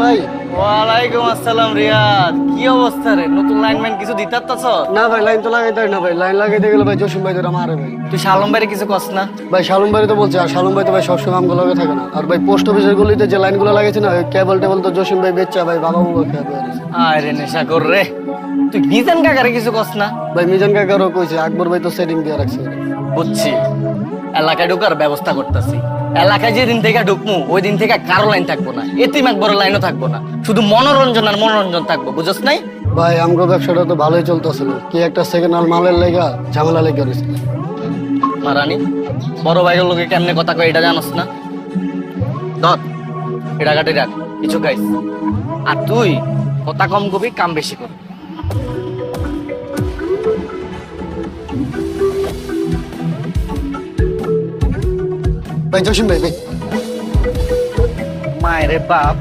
ভাই ওয়ালাইকুম আসসালাম রিয়াদ, কি অবস্থা রে? নতুন লাইনম্যান কিছু দিতারতাছ? না ভাই, লাইন তো লাগাইতে হয় না ভাই। লাইন লাগাইতে গেলে ভাই জসিম ভাই ধরে মারে ভাই। তুই শালম ভাইরে কিছু কস না? ভাই শালুম ভাই তো বলছে, আর শালুম ভাই তো ভাই সবসময় আমগুলো লগে থাকে না। আর ভাই পোস্ট অফিসের গলিতে যে লাইনগুলো লাগাইছে না, ওই কেবল টেবল তো জসিম ভাই বেচা ভাই, বাবা মুগো খেয়ে বেরিয়েছে। আরে নেশা কর রে, তুই মিজান কাকারে কিছু কস না? ভাই মিজান কাকারও কইছে, আকবর ভাই তো সেটিং দিয়ে রাখছে। বুঝছি, এলাকায় ঢোকার ব্যবস্থা করতেছি। এলাকায় যেদিন থেকে ঢুকমু ওই দিন থেকে কারো লাইন থাকবো না, এতিম একবড় লাইনও থাকবো না, শুধু মনোরঞ্জন আর মনোরঞ্জন থাকবো, বুঝছ নাই? ভাই আমগো ব্যবসাটা তো ভালোই চলতেছিল, কি একটা সেকেন্ড হ্যান্ড মালের লেগা ঝামেলা লেগে রয়েছে। মারানি বড় ভাইয়ের লোকে কেমনে কথা কয় এটা জানোস না? ধর এটা কাটি রাখ, কিছু খাইস। আর তুই কথা কম কবি, কাম বেশি করবি। ভাই জসিম ভাই ভাই মায়েরে বাপ।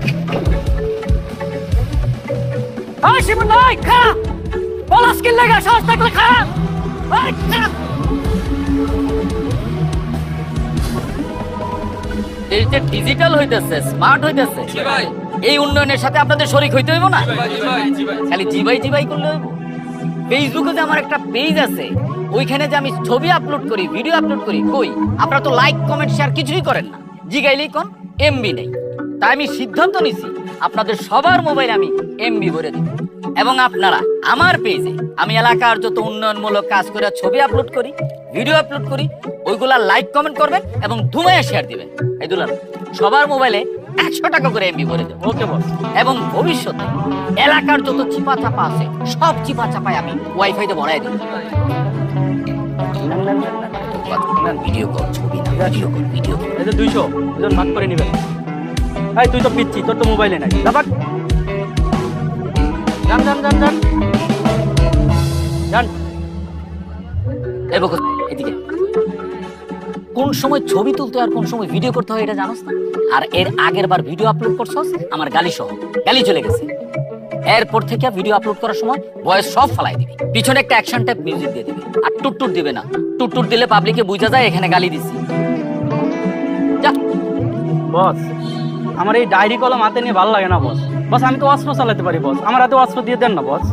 শিবন ভাই খা, পলাশ কি লাগা, সাহস থাকলে খা। এই যে ডিজিটাল হইতেছে, স্মার্ট হইতেছে, এই উন্নয়নের সাথে আপনাদের শরীক হইতে হইব না? খালি জিবাই জিবাই করলে হইব? ফেসবুকে যে আমার একটা পেজ আছে, ওইখানে যে আমি ছবি আপলোড করি, ভিডিও আপলোড করি, কই আপনারা তো লাইক কমেন্ট শেয়ার কিছুই করেন না। জিগাইলেই কোন এমবি নেই। তাই আমি সিদ্ধান্ত নিছি আপনাদের সবার মোবাইল আমি এমবি ভরে দিব। এবং আপনারা আমার পেজে আমি এলাকার যত উন্নয়নমূলক কাজ করে ছবি আপলোড করি, ভিডিও আপলোড করি, ওইগুলা লাইক কমেন্ট করবেন এবং ধুমাইয়া শেয়ার দিবেন। এই দুলাল সবার মোবাইলে 100 টাকা করে এমবি ভরে দেব। ওকে বস। এবং ভবিষ্যতে এলাকার যত চিপা চাপা আছে সব চিপা চাপায় আমি ওয়াইফাইতে ভরাই দেব। ভিডিও কল, ছবি না, ভিডিও কল, ভিডিও কল। এই যে 200 দুজন ভাগ করে নিবেন। এই তুই তো পিচ্ছি, তোর তো মোবাইলে নাই। যাবাক যান যান যান যান যান। এই বকো, এদিকে। কোন সময় ছবি তুলতে আর কোন সময় ভিডিও করতে হয় এটা জানোস না? আর এর আগের বার ভিডিও আপলোড করছস আমার গালি সহ, গালি চলে গেছে। এরপর থেকে ভিডিও আপলোড করার সময় ভয়েস সব ফালাই দিবি, পিছনে একটা অ্যাকশন টাইপ মিউজিক দিয়ে দিবি, আর টুটটুট দিবে না। টুটটুট দিলে পাবলিকে বুঝা যায় এখানে গালি দিছি। যা। বস, আমার এই ডায়েরি কলম হাতে নিয়ে ভালো লাগে না বস। বস আমি তো অস্ত্র চালাতে পারি বস, আমার হাতে অস্ত্র দিয়ে দেন না বস।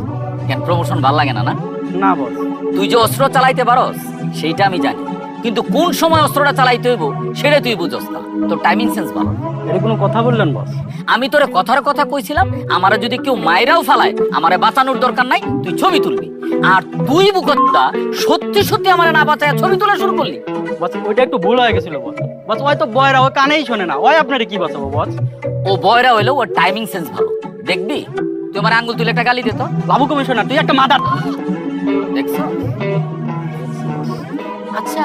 কেন প্রমোশন ভাল লাগে না? না না বস। তুই যে অস্ত্র চালাইতে পারস সেইটা আমি জানি, কিন্তু কোন সময় অস্ত্রটা চালাইতে হইব সেটা তুই বুঝস না। তোর টাইমিং সেন্স ভালো। এটা কোনো কথা বললেন বস? আমি তোরে কথার কথা কইছিলাম, আমারে যদি কেউ মাইরাও ফালায় আমারে বাঁচানোর দরকার নাই, তুই ছবি তুলবি। আর তুই বুকত্তা সত্যি সত্যি আমারে না বাঁচায় ছবি তোলা শুরু করলি। বস ওইটা একটু ভুল হয়ে গেছিল বস। বস ওই তো বয়রা, ওই কানেই শোনে না, ওই আপনারে কি বাঁচাবো বস? ও বয়রা হইলো, ওর টাইমিং সেন্স ভালো। দেখবি তুই আমার আঙ্গুল তুলে একটা গালি দিত। বাবু কমিশনার তুই একটা মাদার। দেখছো? আচ্ছা,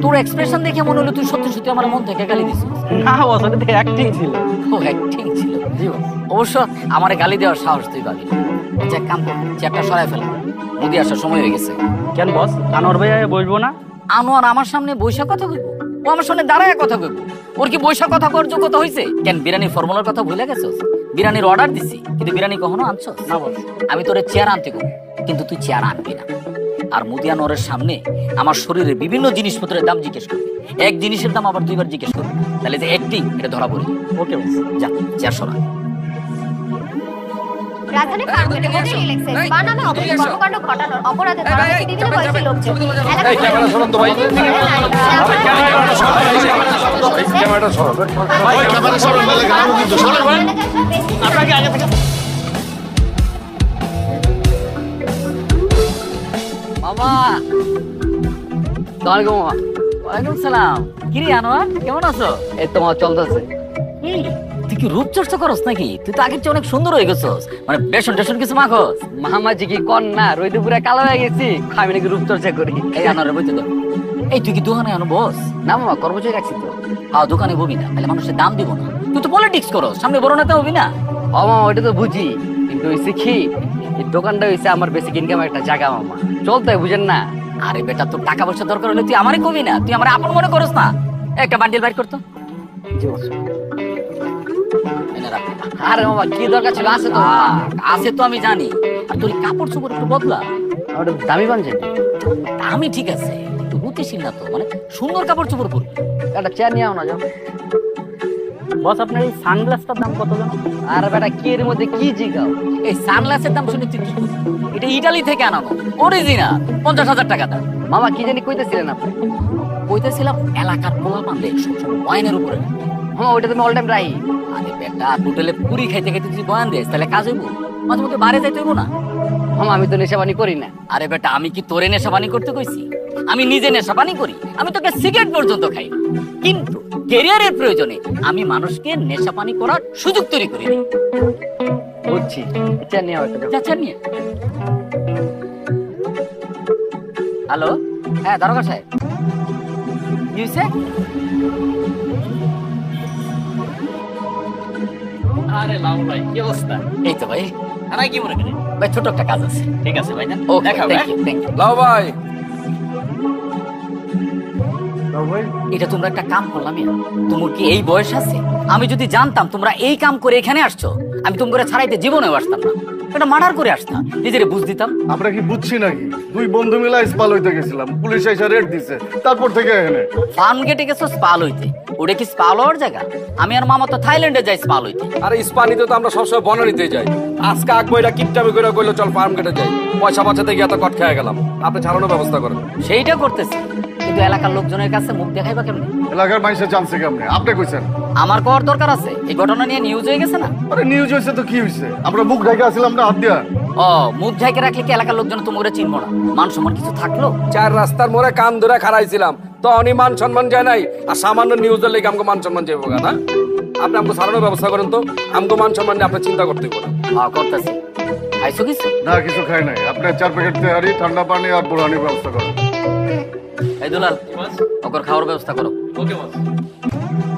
তোর এক্সপ্রেশন দেখে মনে হলো তুই সত্যি সত্যি আমার মন থেকে গালি দিছিস। না বস, ওটা তো অ্যাক্টিং ছিল। ও অ্যাক্টিং ছিল। জি বস। অবশ্য আমারে গালি দেওয়ার সাহস তুই পাবি। আচ্ছা এক কাম কর, চেয়ারটা সরাই ফেল, নদী আসার সময় হয়ে গেছে। কেন বস, আনোয়ার ভাই বসবো না? আনোয়ার আমার সামনে বৈশা কথা কইব? ও আমার সামনে দাঁড়ায় কথা কইব? ওর কি বৈশা কথা কর যোগ্যতা হইছে? কেন বিরিয়ানি ফর্মুলার কথা ভুলে গেছস? বিরিয়ানির অর্ডার দিছি, কিন্তু বিরিয়ানি কখনো আনছস না বস। আমি তোরে চেয়ার আনতে কব, কিন্তু তুই চেয়ার আনবি না। আর মুদি আনোয়ারের সামনে আমার শরীরের বিভিন্ন জিনিসপত্রের দাম জিজ্ঞেস করবি, এক জিনিসের দাম আবার দুইবার জিজ্ঞেস করবি, তাহলে যে অ্যাক্টিং এটা ধরা পড়ে। ওকে বস। যা চেয়ার সরা। রাজধানীর কার্গোতে হোটেল ইলেক্সেস বানানো অবৈধ কর্মকাণ্ড ঘটানোর অপরাধে ধরা হয়েছে বিভিন্ন বয়সী লোকজন। এই ক্যামেরা সরান তো ভাই। ক্যামেরাটা সরান। ভাই ক্যামেরা সরান, বলে গাও কিন্তু সরান ভাই। আপনাকে আগে থেকে মামা। সালামালাইকুম মামা। ওয়ালাইকুম সালাম। কি রে আনোয়ার, কেমন আছো? এই তো মামা চলতেছে। তুই কি রূপচর্চা করস নাকি? তুই তো আগের চেয়ে অনেক সুন্দর হয়ে গেছস, মানে বেসন টেসন কিছু মাখস? মামাজি কি কর না, রোদে পুরা কালো হয়ে গেছি, আমি নাকি রূপচর্চা করি। এই আনোয়ারের বইতে দাও। এই তুই কি দোকানে আনো বস? না মামা, কর্মচারী রাখছি তো। হ্যাঁ দোকানে ববি না, তাহলে মানুষের দাম দিব না। তুই তো পলিটিক্স করস, সামনে বড় নেতা হবি না? ও মামা ওইটা তো বুঝি, কিন্তু হয়েছে কি, এই দোকানটা হয়েছে আমার বেসিক ইনকাম একটা জায়গা মামা, চলতে হয় বুঝেন না। আরে বেটা, তোর টাকা পয়সা দরকার হলে তুই আমারে কবি না, তুই আমার আপন মনে করস না। একটা বান্ডিল বাইর করতো। জি বস। আরে বাবা কি দরকার ছিল, আছে তো। আছে তো আমি জানি, আর তোর কাপড় চোপড় একটু বদলা। ওটা দামি পাঞ্জাবি। আমি ঠিক আছে, তুই বুঝতেছিস না তো, মানে সুন্দর কাপড় চোপড় পরবি। একটা চেয়ার নিয়ে আও না যাও। বস আপনার এই সানগ্লাসটার দাম কত জানো? আর বেটা কি এর মধ্যে কি জিগাও? এই সানগ্লাসের দাম শুনে তুই কি করবি? এটা ইটালি থেকে আনানো, অরিজিনাল, 50,000 টাকা দাম। মামা কি জানি কইতেছিলেন আপনি? কইতেছিলাম এলাকার পোলা পান্ডে সবসময় বয়ানের উপরে। হ্যাঁ ওইটা তুমি অল টাইম রাই। আরে বেটা, হোটেলে পুরি খাইতে খাইতে তুই বয়ান দিস, তাহলে কাজ হইব? মাঝে মধ্যে বাইরে যাইতে হইব না? মামা আমি তো নেশাবানি করি না। আরে বেটা, আমি কি তোরে নেশাবানি করতে কইছি? আমি নিজে নেশাবানি করি, আমি তোকে সিগারেট পর্যন্ত খাই, কিন্তু ক্যারিয়ারের প্রয়োজনে আমি মানুষকে নেশাপানি করার সুযোগ তৈরি করি। বুঝছি, চেয়ার নিয়ে আও একটা। চাচা নিয়ে। হ্যালো, হ্যাঁ দারোগা সাহেব, কি হয়েছে? আরে লাউ ভাই কি অবস্থা? এই তো ভাই, আর কি মনে করেন ভাই, ছোট একটা কাজ আছে। ঠিক আছে ভাই, ওকে, থ্যাংক ইউ, থ্যাংক ইউ। লাও ভাই, এটা তোমরা একটা কাম করলাম, তোমার কি এই বয়স আছে? আমি যদি জানতাম তোমরা এই কাম করে এখানে আসছো, আমি তোমরা ছাড়াইতে জীবনেও আসতাম না, এটা মার্ডার করে আসতাম, নিজেরে বুঝ দিতাম। আমরা কি বুঝছি নাকি? দুই বন্ধু মিলে স্পাল হইতে গেছিলাম, পুলিশ এসে রেড দিছে, তারপর থেকে এখানে। ফার্ম গেটে গেছো স্পাল হইতে, ওটা কি স্পাল হওয়ার জায়গা? আমি আর মামা তো থাইল্যান্ডে যাই স্পাল হইতে। আরে ইস্পানিতে তো আমরা সবসময় বনানিতে যাই। আজকে আকবইরা কিপটামি করে কইলো চল ফার্ম গেটে যাই, পয়সা বাঁচাতে গিয়ে এত কট খেয়ে গেলাম। আপনি ছাড়ানোর ব্যবস্থা করেন। সেইটা করতেছি, কিন্তু এলাকার লোকজনের কাছে মুখ দেখাইবা কেমনে? এলাকার মানুষের জানছে কেমনে? আপনি কইছেন। আমার কর দরকার আছে, এই ঘটনা নিয়ে নিউজ হয়ে গেছে না? আরে নিউজ হয়েছে তো কি হয়েছে? আমরা মুখ ঢাকা আসলাম না হাত দিয়া। ও, মুখ ঢাকে রাখলে কি এলাকার লোকজন তোমরা চিনবো না? মান সম্মান কিছু থাকলো? চার রাস্তার মোড়ে কান ধরে খাড়াইছিলাম, তো অনি মান সম্মান যায় নাই, আর সামান্য নিউজের লেগে আমাকে মান সম্মান যাবো না। আপনি আমাকে ছাড়ানোর ব্যবস্থা করেন তো, আমাকে মান সম্মান নিয়ে আপনি চিন্তা করতে পারেন। হ্যাঁ করতেছি। খাইছো কিছু? না কিছু খাই নাই। আপনি 4 প্যাকেট তেহারি, ঠান্ডা পানি আর বুড়ানির ব্যবস্থা করেন। এই দুলাল, ওকর খাওয়ার ব্যবস্থা করো। ওকে বস।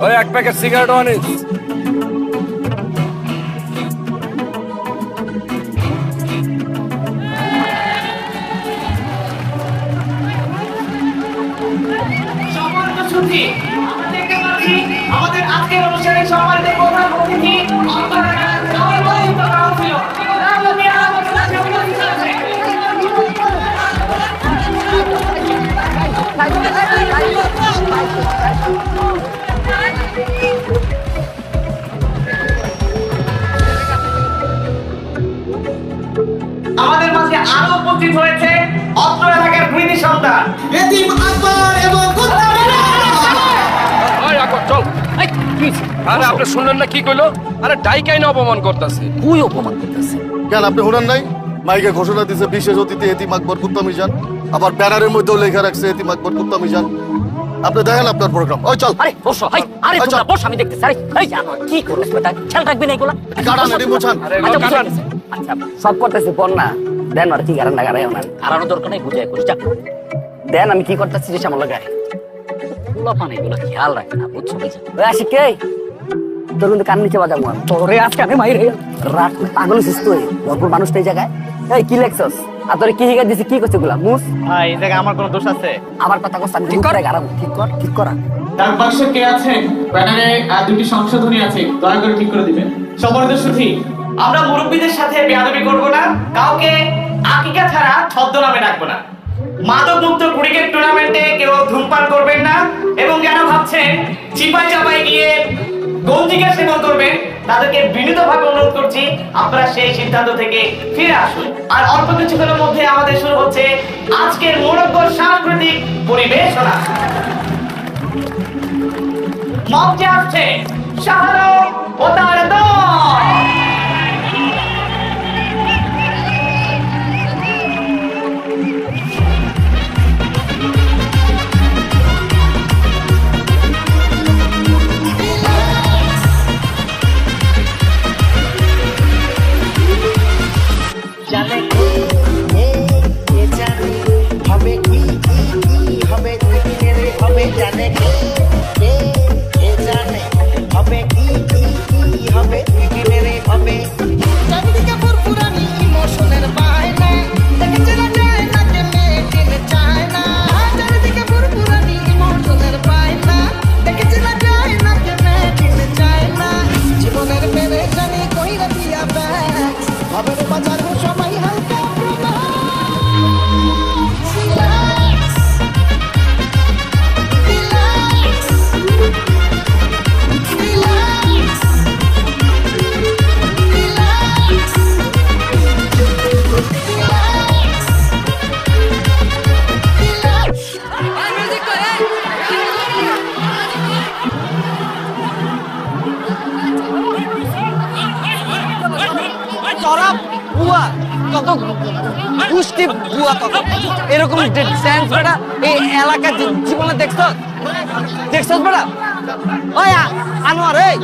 ওই 1 প্যাকেট সিগারেট আনিস। আমাদের আজকের অনুষ্ঠানে সম্মানিত প্রধান অতিথি আমাদের মাঝে আরো উপস্থিত হয়েছে অত্র এলাকার কৃতি সন্তান এতিম আকবর এবং চল। এই, কি হইছে? আরে আপনি শুনলেন না কি কইলো? আরে ডাইকাই না অপমান করতেছে। তুই অপমান করতেছে। কেন আপনি শুনেন নাই? মাইকে ঘোষণা দিছে বিশেষ অতিথি এতিম আকবর কুত্তা মিজান, আবার ব্যানারের মধ্যেও লেখা রাখছে এতিম আকবর কুত্তা মিজান। আপনি দেখেন আপনার প্রোগ্রাম। ওই চল। আরে বসো, আরে তোমরা বস, আমি দেখতেছি। আরে এই জানো কি করছ বেটা, খেয়াল রাখবি না এগুলা? কাটান এটি বোঝান। আচ্ছা, বুঝে গেছে। আচ্ছা, সব করতেছি পর না দেন, আর কি গারান না গারাই না হারানো দরকার নেই, বুঝাই করিস। যা দেন, আমি কি করতেছি যে সামলা গায়ে পোলা পান এগুলো খেয়াল রাখে না, বুঝছো বুঝছো? ওই আসি কে তোর কিন্তু কান নিচে বাজাবো আমি। তোরে আজকে আমি মাইরে রাত পাগল সুস্থ হয়ে ভরপুর মানুষ এই জায়গায়। এই কি লেখছস? আর তোরে কি হিগা দিছি, কি করছে গুলা মুস? ভাই এই জায়গায় আমার কোনো দোষ আছে? আবার কথা কস, আমি ঠিক করে গারাবো। ঠিক করা তার পাশে কে আছেন? ব্যানারে দুটি সংশোধনী আছে, দয়া করে ঠিক করে দিবেন। সম্মানিত সুধী, আমরা মুরব্বীদের সাথে বেয়াদবি করব না, কাউকে আকিকা ছাড়া ছদ্মনামে ডাকবো না। মাদক মুক্ত ক্রিকেট টুর্নামেন্টে কেউ ধূমপান করবেন না, এবং যারা ভাবছেন চিপাই চাপাই গিয়ে গঞ্জিকা সেবন করবেন, তাদেরকে বিনীতভাবে অনুরোধ করছি আপনারা সেই সিদ্ধান্ত থেকে ফিরে আসুন। আর অল্প কিছুক্ষণের মধ্যে আমাদের শুরু হচ্ছে আজকের মনোজ্ঞ সাংস্কৃতিক পরিবেশনা। মঞ্চে আসছে শাহরুখ ও তার দল। জানে কে জানে হবে কি হবে দিনের হবে জানে কে জানে হবে কি হবে দিনের হবে চারিদিকে ফুরফুরানি ইমোশনের বায়না দেখে চেনা যায় না যে মেয়ে চেনে চায় না তোরা বুয়া কত পুষ্টি বুয়া কত এরকম ড্যান্স বেটা এই এলাকার জীবনে দেখছ বেটা ওই আনোয়ার এই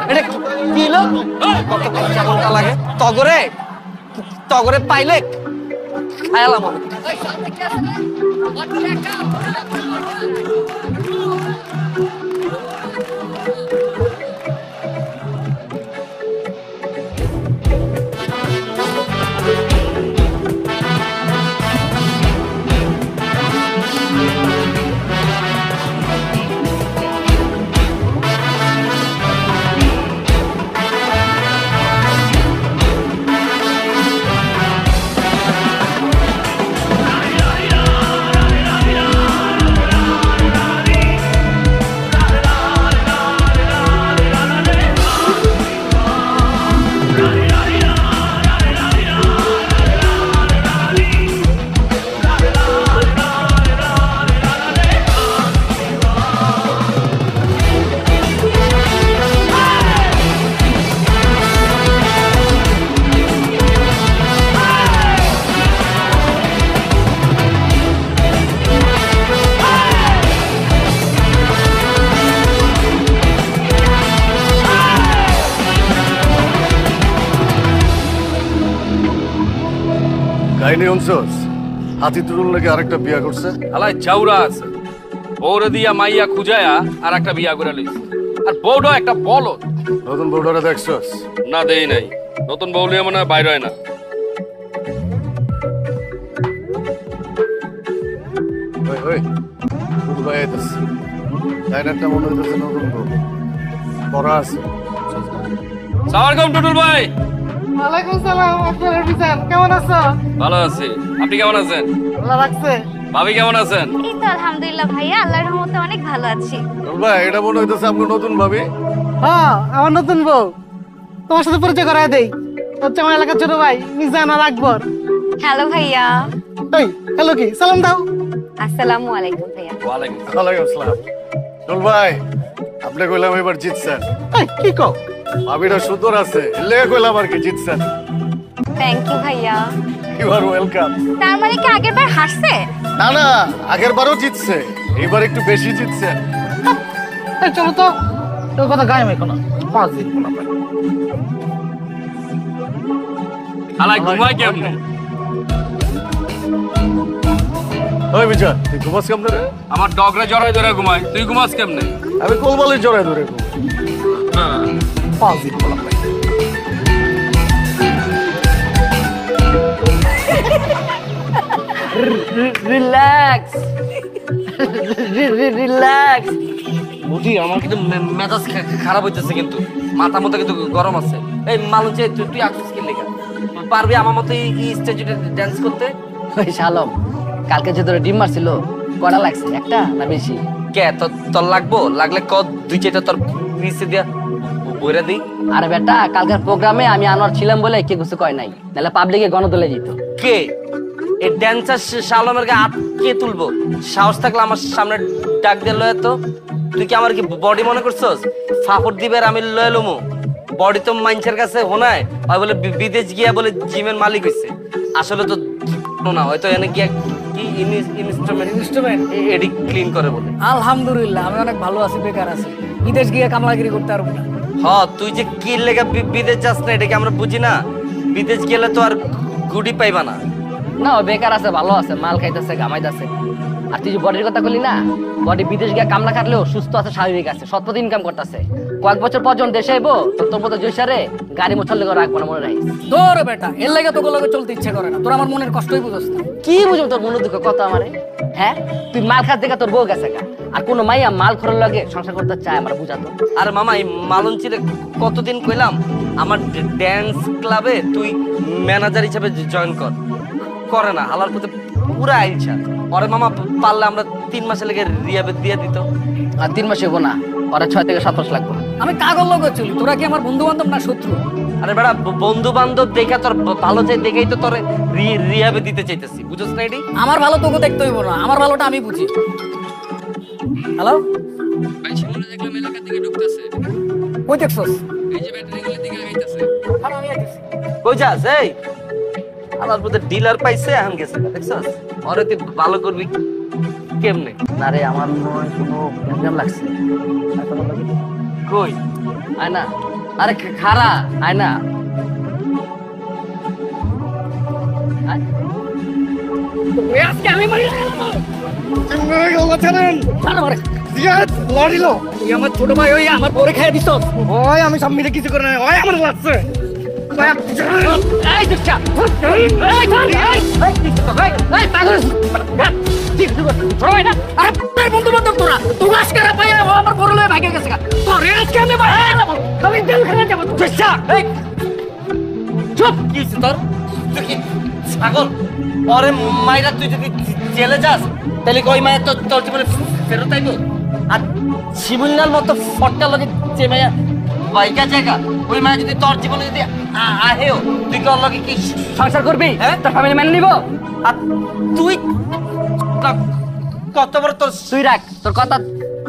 এটা কি হলো কত কেমনটা লাগে তগরে পাইলে খায়ালাম আমি কাহিনী শুনছস হাতি তুরুল নাকি আরেকটা বিয়া করছে আলাই চাউরা আছে বউরে দিয়া মাইয়া খুঁজায়া আর একটা বিয়া করে লইছে আর বউটা একটা বলদ। নতুন বউটারে দেখছস না দেই নাই, নতুন বউ লিয়ে মনে হয় বাইর হয় না। ওই ওই দুধ ভাই আইতাছে ডাইনারটা মনে হইতেছে নতুন বউ পড়া আছে সালামালাইকুম টুটুল ভাই। ওয়ালাইকুম সালাম। আপনারা বিজান কেমন আছো? ভালো আছি, আপনি কেমন আছেন? আল্লাহ রাখছে। ভাবি কেমন আছেন? এই তো আলহামদুলিল্লাহ ভাইয়া, আল্লাহর রহমতে অনেক ভালো আছি। ভাই এটা মনে হইতেছে আপনার নতুন ভাবি। হ্যাঁ আমার নতুন বউ, তোমার সাথে পরিচয় করায় দেই। হচ্ছে আমার এলাকার ছোট ভাই মিজান আর আকবর। হ্যালো ভাইয়া। এই হ্যালো কি সালাম দাও। আসসালামু আলাইকুম ভাইয়া। ওয়ালাইকুম ওয়ালাইকুম আসসালাম। চল ভাই আপনি কইলাম এবার জিতছেন। এই কি কও? ভাবিটা সুন্দর আছে এলে কইলাম আর কি জিতছেন। থ্যাংক ইউ ভাইয়া। You are welcome. তার মানে কি আগের বার হারছে? না না আগের বারও জিতছে, এবার একটু বেশি জিতছেন। এই চলো তো, তোর কথা গায়ে মেখো না। পাঁচ দিন কোনো পাই। আলাই ঘুমাই কেমনে? ওই বিজয় তুই ঘুমাস কেমনে রে? আমার ডগরে জড়াই ধরে ঘুমাই, তুই ঘুমাস কেমনে? আমি কোলবালি জড়াই ধরে ঘুমাই। পাঁচ দিন কোনো পাই। রিল্যাক্স রিল্যাক্স বুঝি আমার কিন্তু মেজাজ খারাপ হইতেছে, কিন্তু মাথা মতো কিন্তু গরম আছে। এই মালুম যে তুই আসছিস কি লেখা পারবি আমার মতো এই স্টেজে ড্যান্স করতে? ওই শালম কালকে যে তোরা ডিম মারছিল কটা লাগছে, একটা না বেশি? কে তোর লাগবো? লাগলে ক দুই চারটা তোর পিছে দিয়া বইরা দিই। আরে বেটা কালকের প্রোগ্রামে আমি আনোয়ার ছিলাম বলে কে কিছু কয় নাই, নাহলে পাবলিকে গণদলে যেত। কে এই ড্যান্সার শালমের গা কে তুলবো? সাহস থাকলে আমার সামনে ডাক দিয়ে লয়ে তো। তুই কি আমার কি বডি মনে করছস? ফাফড় দিবে আর আমি লয়ে লমু? বডি তো মাইনছের কাছে হোনায় হয় বলে বিদেশ গিয়া বলে জিমের মালিক হইছে। আসলে তো না, হয়তো এনে গিয়া কি ইনস্ট্রুমেন্ট এডি ক্লিন করে বলে। আলহামদুলিল্লাহ আমি অনেক ভালো আছি, বেকার আছি, বিদেশ গিয়ে কামলাগিরি করতে পারবো না। তুই যে কি লেগে বিদেশ যাস না এটা কি আমরা বুঝি না? বিদেশ গেলে তো আর গুডি পাইবা না। না ও বেকার আছে, ভালো আছে, মাল খাইতেছে, ঘামাইতেছে। আর তুই যে বডির কথা বললি না, বডি বিদেশ গিয়ে কামলা খাটলেও সুস্থ আছে, স্বাভাবিক আছে, সৎপথ ইনকাম করতেছে। কয়েক বছর পর যখন দেশে আইবো তোর মতো জৈসারে গাড়ি মোছর লেগে রাখবো না, মনে রাখিস। তোর বেটা এর লাগে তোকে লগে চলতে ইচ্ছে করে না, তোর আমার মনের কষ্টই বুঝছ না। কি বুঝবো তোর মনের দুঃখ কত আমারে? হ্যাঁ তুই মাল খাস দেখা তোর বউ গেছে গা, আর কোনো মাইয়া মাল খোরার লগে সংসার করতে চায় আমার বুঝাতো। আরে মামা এই মালঞ্চিরে কতদিন কইলাম আমার ড্যান্স ক্লাবে তুই ম্যানেজার হিসেবে জয়েন কর, করে না। হালার প্রতি পুরা ইচ্ছা। পরে মামা পারলে আমরা 3 মাসে লেগে রিয়াবে দিয়ে দিত। আর 3 মাস হবো না, পরে 6 থেকে 7 মাস লাগবে। আমি কাগজ লগে চলি, তোরা কি আমার বন্ধু বান্ধব না শত্রু? আরে বেটা বন্ধু বান্ধব দেখা তোর ভালো চাই দেখেই তো তোর রিয়াবে দিতে চাইতেছি, বুঝছ না? এটি আমার ভালো তোকে দেখতে হইব না, আমার ভালোটা আমি বুঝি। হ্যালো ভাই শিমুলে দেখলাম এলাকা থেকে ঢুকতেছে। কই দেখছস? এই যে ব্যাটারিগুলোর দিকে আগাইতেছে। কই যাস এই আমার বুঝে ডিলার পাইছে এখন গেছে দেখছস ওরে তুই ভালো করবি কেমনে? না রে আমার মনে হয় কোনো গ্যাঞ্জাম লাগছে। কই আয় না, আরে খারা আয় না। আয়। আজকে আমি মারি আমার ছোট ভাই ওই আমার পরে খাই দিছ ওই আমি সব মিলে কিছু করে না ওই আমার লাগছে এই দুচ্চা এই ধর এই পাগল ঠিক ঠিক ওই না আরে বন্ধু বন্ধু তোরা আজকে পাই আমার বড় লয়ে ভাগে গেছে তোর আজকে আমি আমি জেল খানা যাব দুচ্চা এই চুপ কি তোর তুই কি ছাগল পরে মাইরা তুই যদি জেলে যাস তাহলে কই মায়ের তো তোর জীবনে ফেরত আইবো? আর শিমুলনার মতো ফটকা লগে যে মায়া বাইকা জায়গা ওই মায়া যদি তোর জীবনে যদি আহেও তুই কি ওর লগে কি সংসার করবি হ্যাঁ? তোর ফ্যামিলি মেনে নিব? আর তুই কত বড় তোর তুই রাখ তোর কথা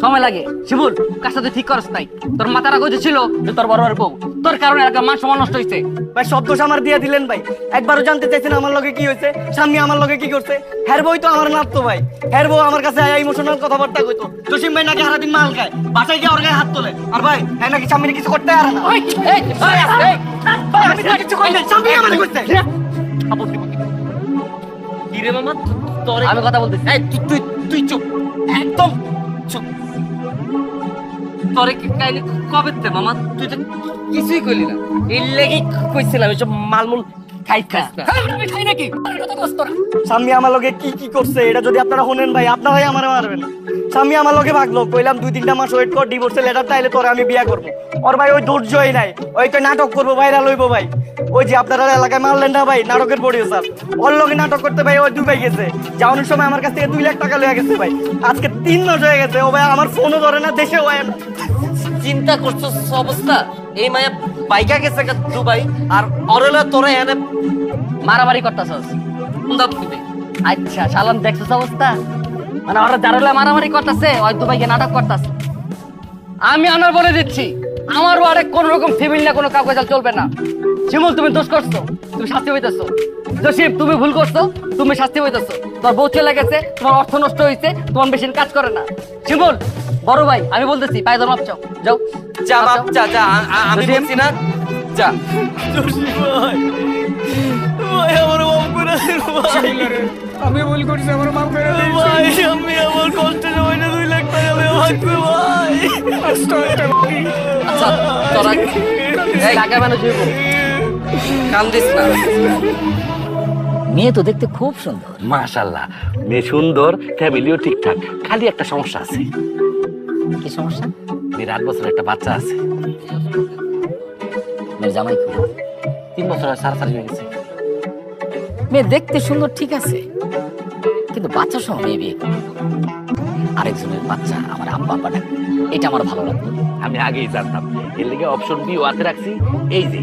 সময় লাগে শিবুল কাজটা তুই ঠিক করস নাই তোর মাথা রাখো ছিল যে তোর বড় বড় বউ তোর কারণে এলাকা মান সম্মান নষ্ট হয়েছে ভাই সব দোষ আমার দিয়ে দিলেন ভাই। একবারও জানতে চাইছেন আমার লগে কি হয়েছে, সামনে আমার লগে কি করছে। হ্যার বই তো আমার নাপতো ভাই, হ্যার বউ আমার কাছে ইমোশনাল কথাবার্তা কইতো। জসিম ভাই নাকি সারাদিন মাল খায়, বাসায় গিয়ে ওর গায়ে হাত তোলে। আর ভাই হ্যাঁ নাকি সামনে কিছু করতে পারে না। আমি কিছু করি নাই, সামনে আমাকে করতে। কি রে মামা তোর আমি কথা বলতেছি এই তুই তুই চুপ একদম চুপ। তোরে কাইলে কবে তে মামা তুই তো কিছুই কইলি না এই লেগে কইছিলাম এসব মালমুল খাই খাস না। আমি খাই নাকি কথা কষ্ট তোরা স্বামী আমার লগে কি কি করছে এটা যদি আপনারা শুনেন ভাই আপনারাই আমার মারবেন। স্বামী আমার লগে ভাগলো, কইলাম 2-3টা মাস ওয়েট কর, ডিভোর্সের লেটার তাইলে তোরে আমি বিয়া করবো। ওর ভাই ওই ধৈর্যই নাই, ওই তো নাটক করবো, ভাইরাল হইবো ভাই। ওই যে আপনারা এলাকায় মারলেন না ভাই নাটকের প্রডিউসার, ওর লগে নাটক করতে ভাই ওই দুবাই গেছে। যাওয়ানোর সময় আমার কাছ থেকে 2 লাখ টাকা লয়ে গেছে ভাই। আজকে 3 মাস হয়ে গেছে, ও ভাই আমার ফোনও ধরে না, দেশে হয় না। চিন্তা করছো অবস্থা এই মায়া বাইকা গেছে দুবাই আর অরেলা তোরে এনে মারামারি করতেছস আচ্ছা শালাম দেখছস অবস্থা মানে ওরা যারা মারামারি করতেছে ওই দুবাইকে নাটক করতেছে। আমি আমার বলে দিচ্ছি আমার ওয়ারে কোন রকম ফ্যামিলি না কোনো কাগজ চলবে না। শিমুল তুমি দোষ করছো, তুমি শাস্তি হইতেছো। জসিম তুমি ভুল করছো, তুমি শাস্তি হইতেছো। তোমার বউ চলে গেছে, তোমার অর্থ নষ্ট হয়েছে, তোমার মেশিন কাজ করে না। শিমুল বড় ভাই আমি বলতেছি পায়ে ধর মাপ চাও, যাও যা বাপ যা যা আমি জসিম? বলছি না যা আমি ভুল করছি আমার মাফ করে দে ভাই আমি আমার কষ্টের সময়টা 2 লাখ টাকা লয়ে ভাগবে ভাই। আচ্ছা তোরা টাকা মানুষ হইব কান্দিস না। মেয়ে তো দেখতে খুব সুন্দর। মাশাআল্লাহ মেয়ে সুন্দর, ফ্যামিলিও ঠিকঠাক, খালি একটা সমস্যা আছে। কি সমস্যা? মেয়ের 8 বছরের একটা বাচ্চা আছে। মেয়ের জামাই খুব 3 বছর সারাসারি হয়ে গেছে। মেয়ে দেখতে সুন্দর ঠিক আছে, কিন্তু বাচ্চা সহ মেয়ে বিয়ে করবে। আরেকজনের বাচ্চা আমার আব্বা আব্বা ডাকে, এটা আমার ভালো লাগলো। আমি আগেই জানতাম, এর লেগে অপশন বি হাতে রাখছি। এই যে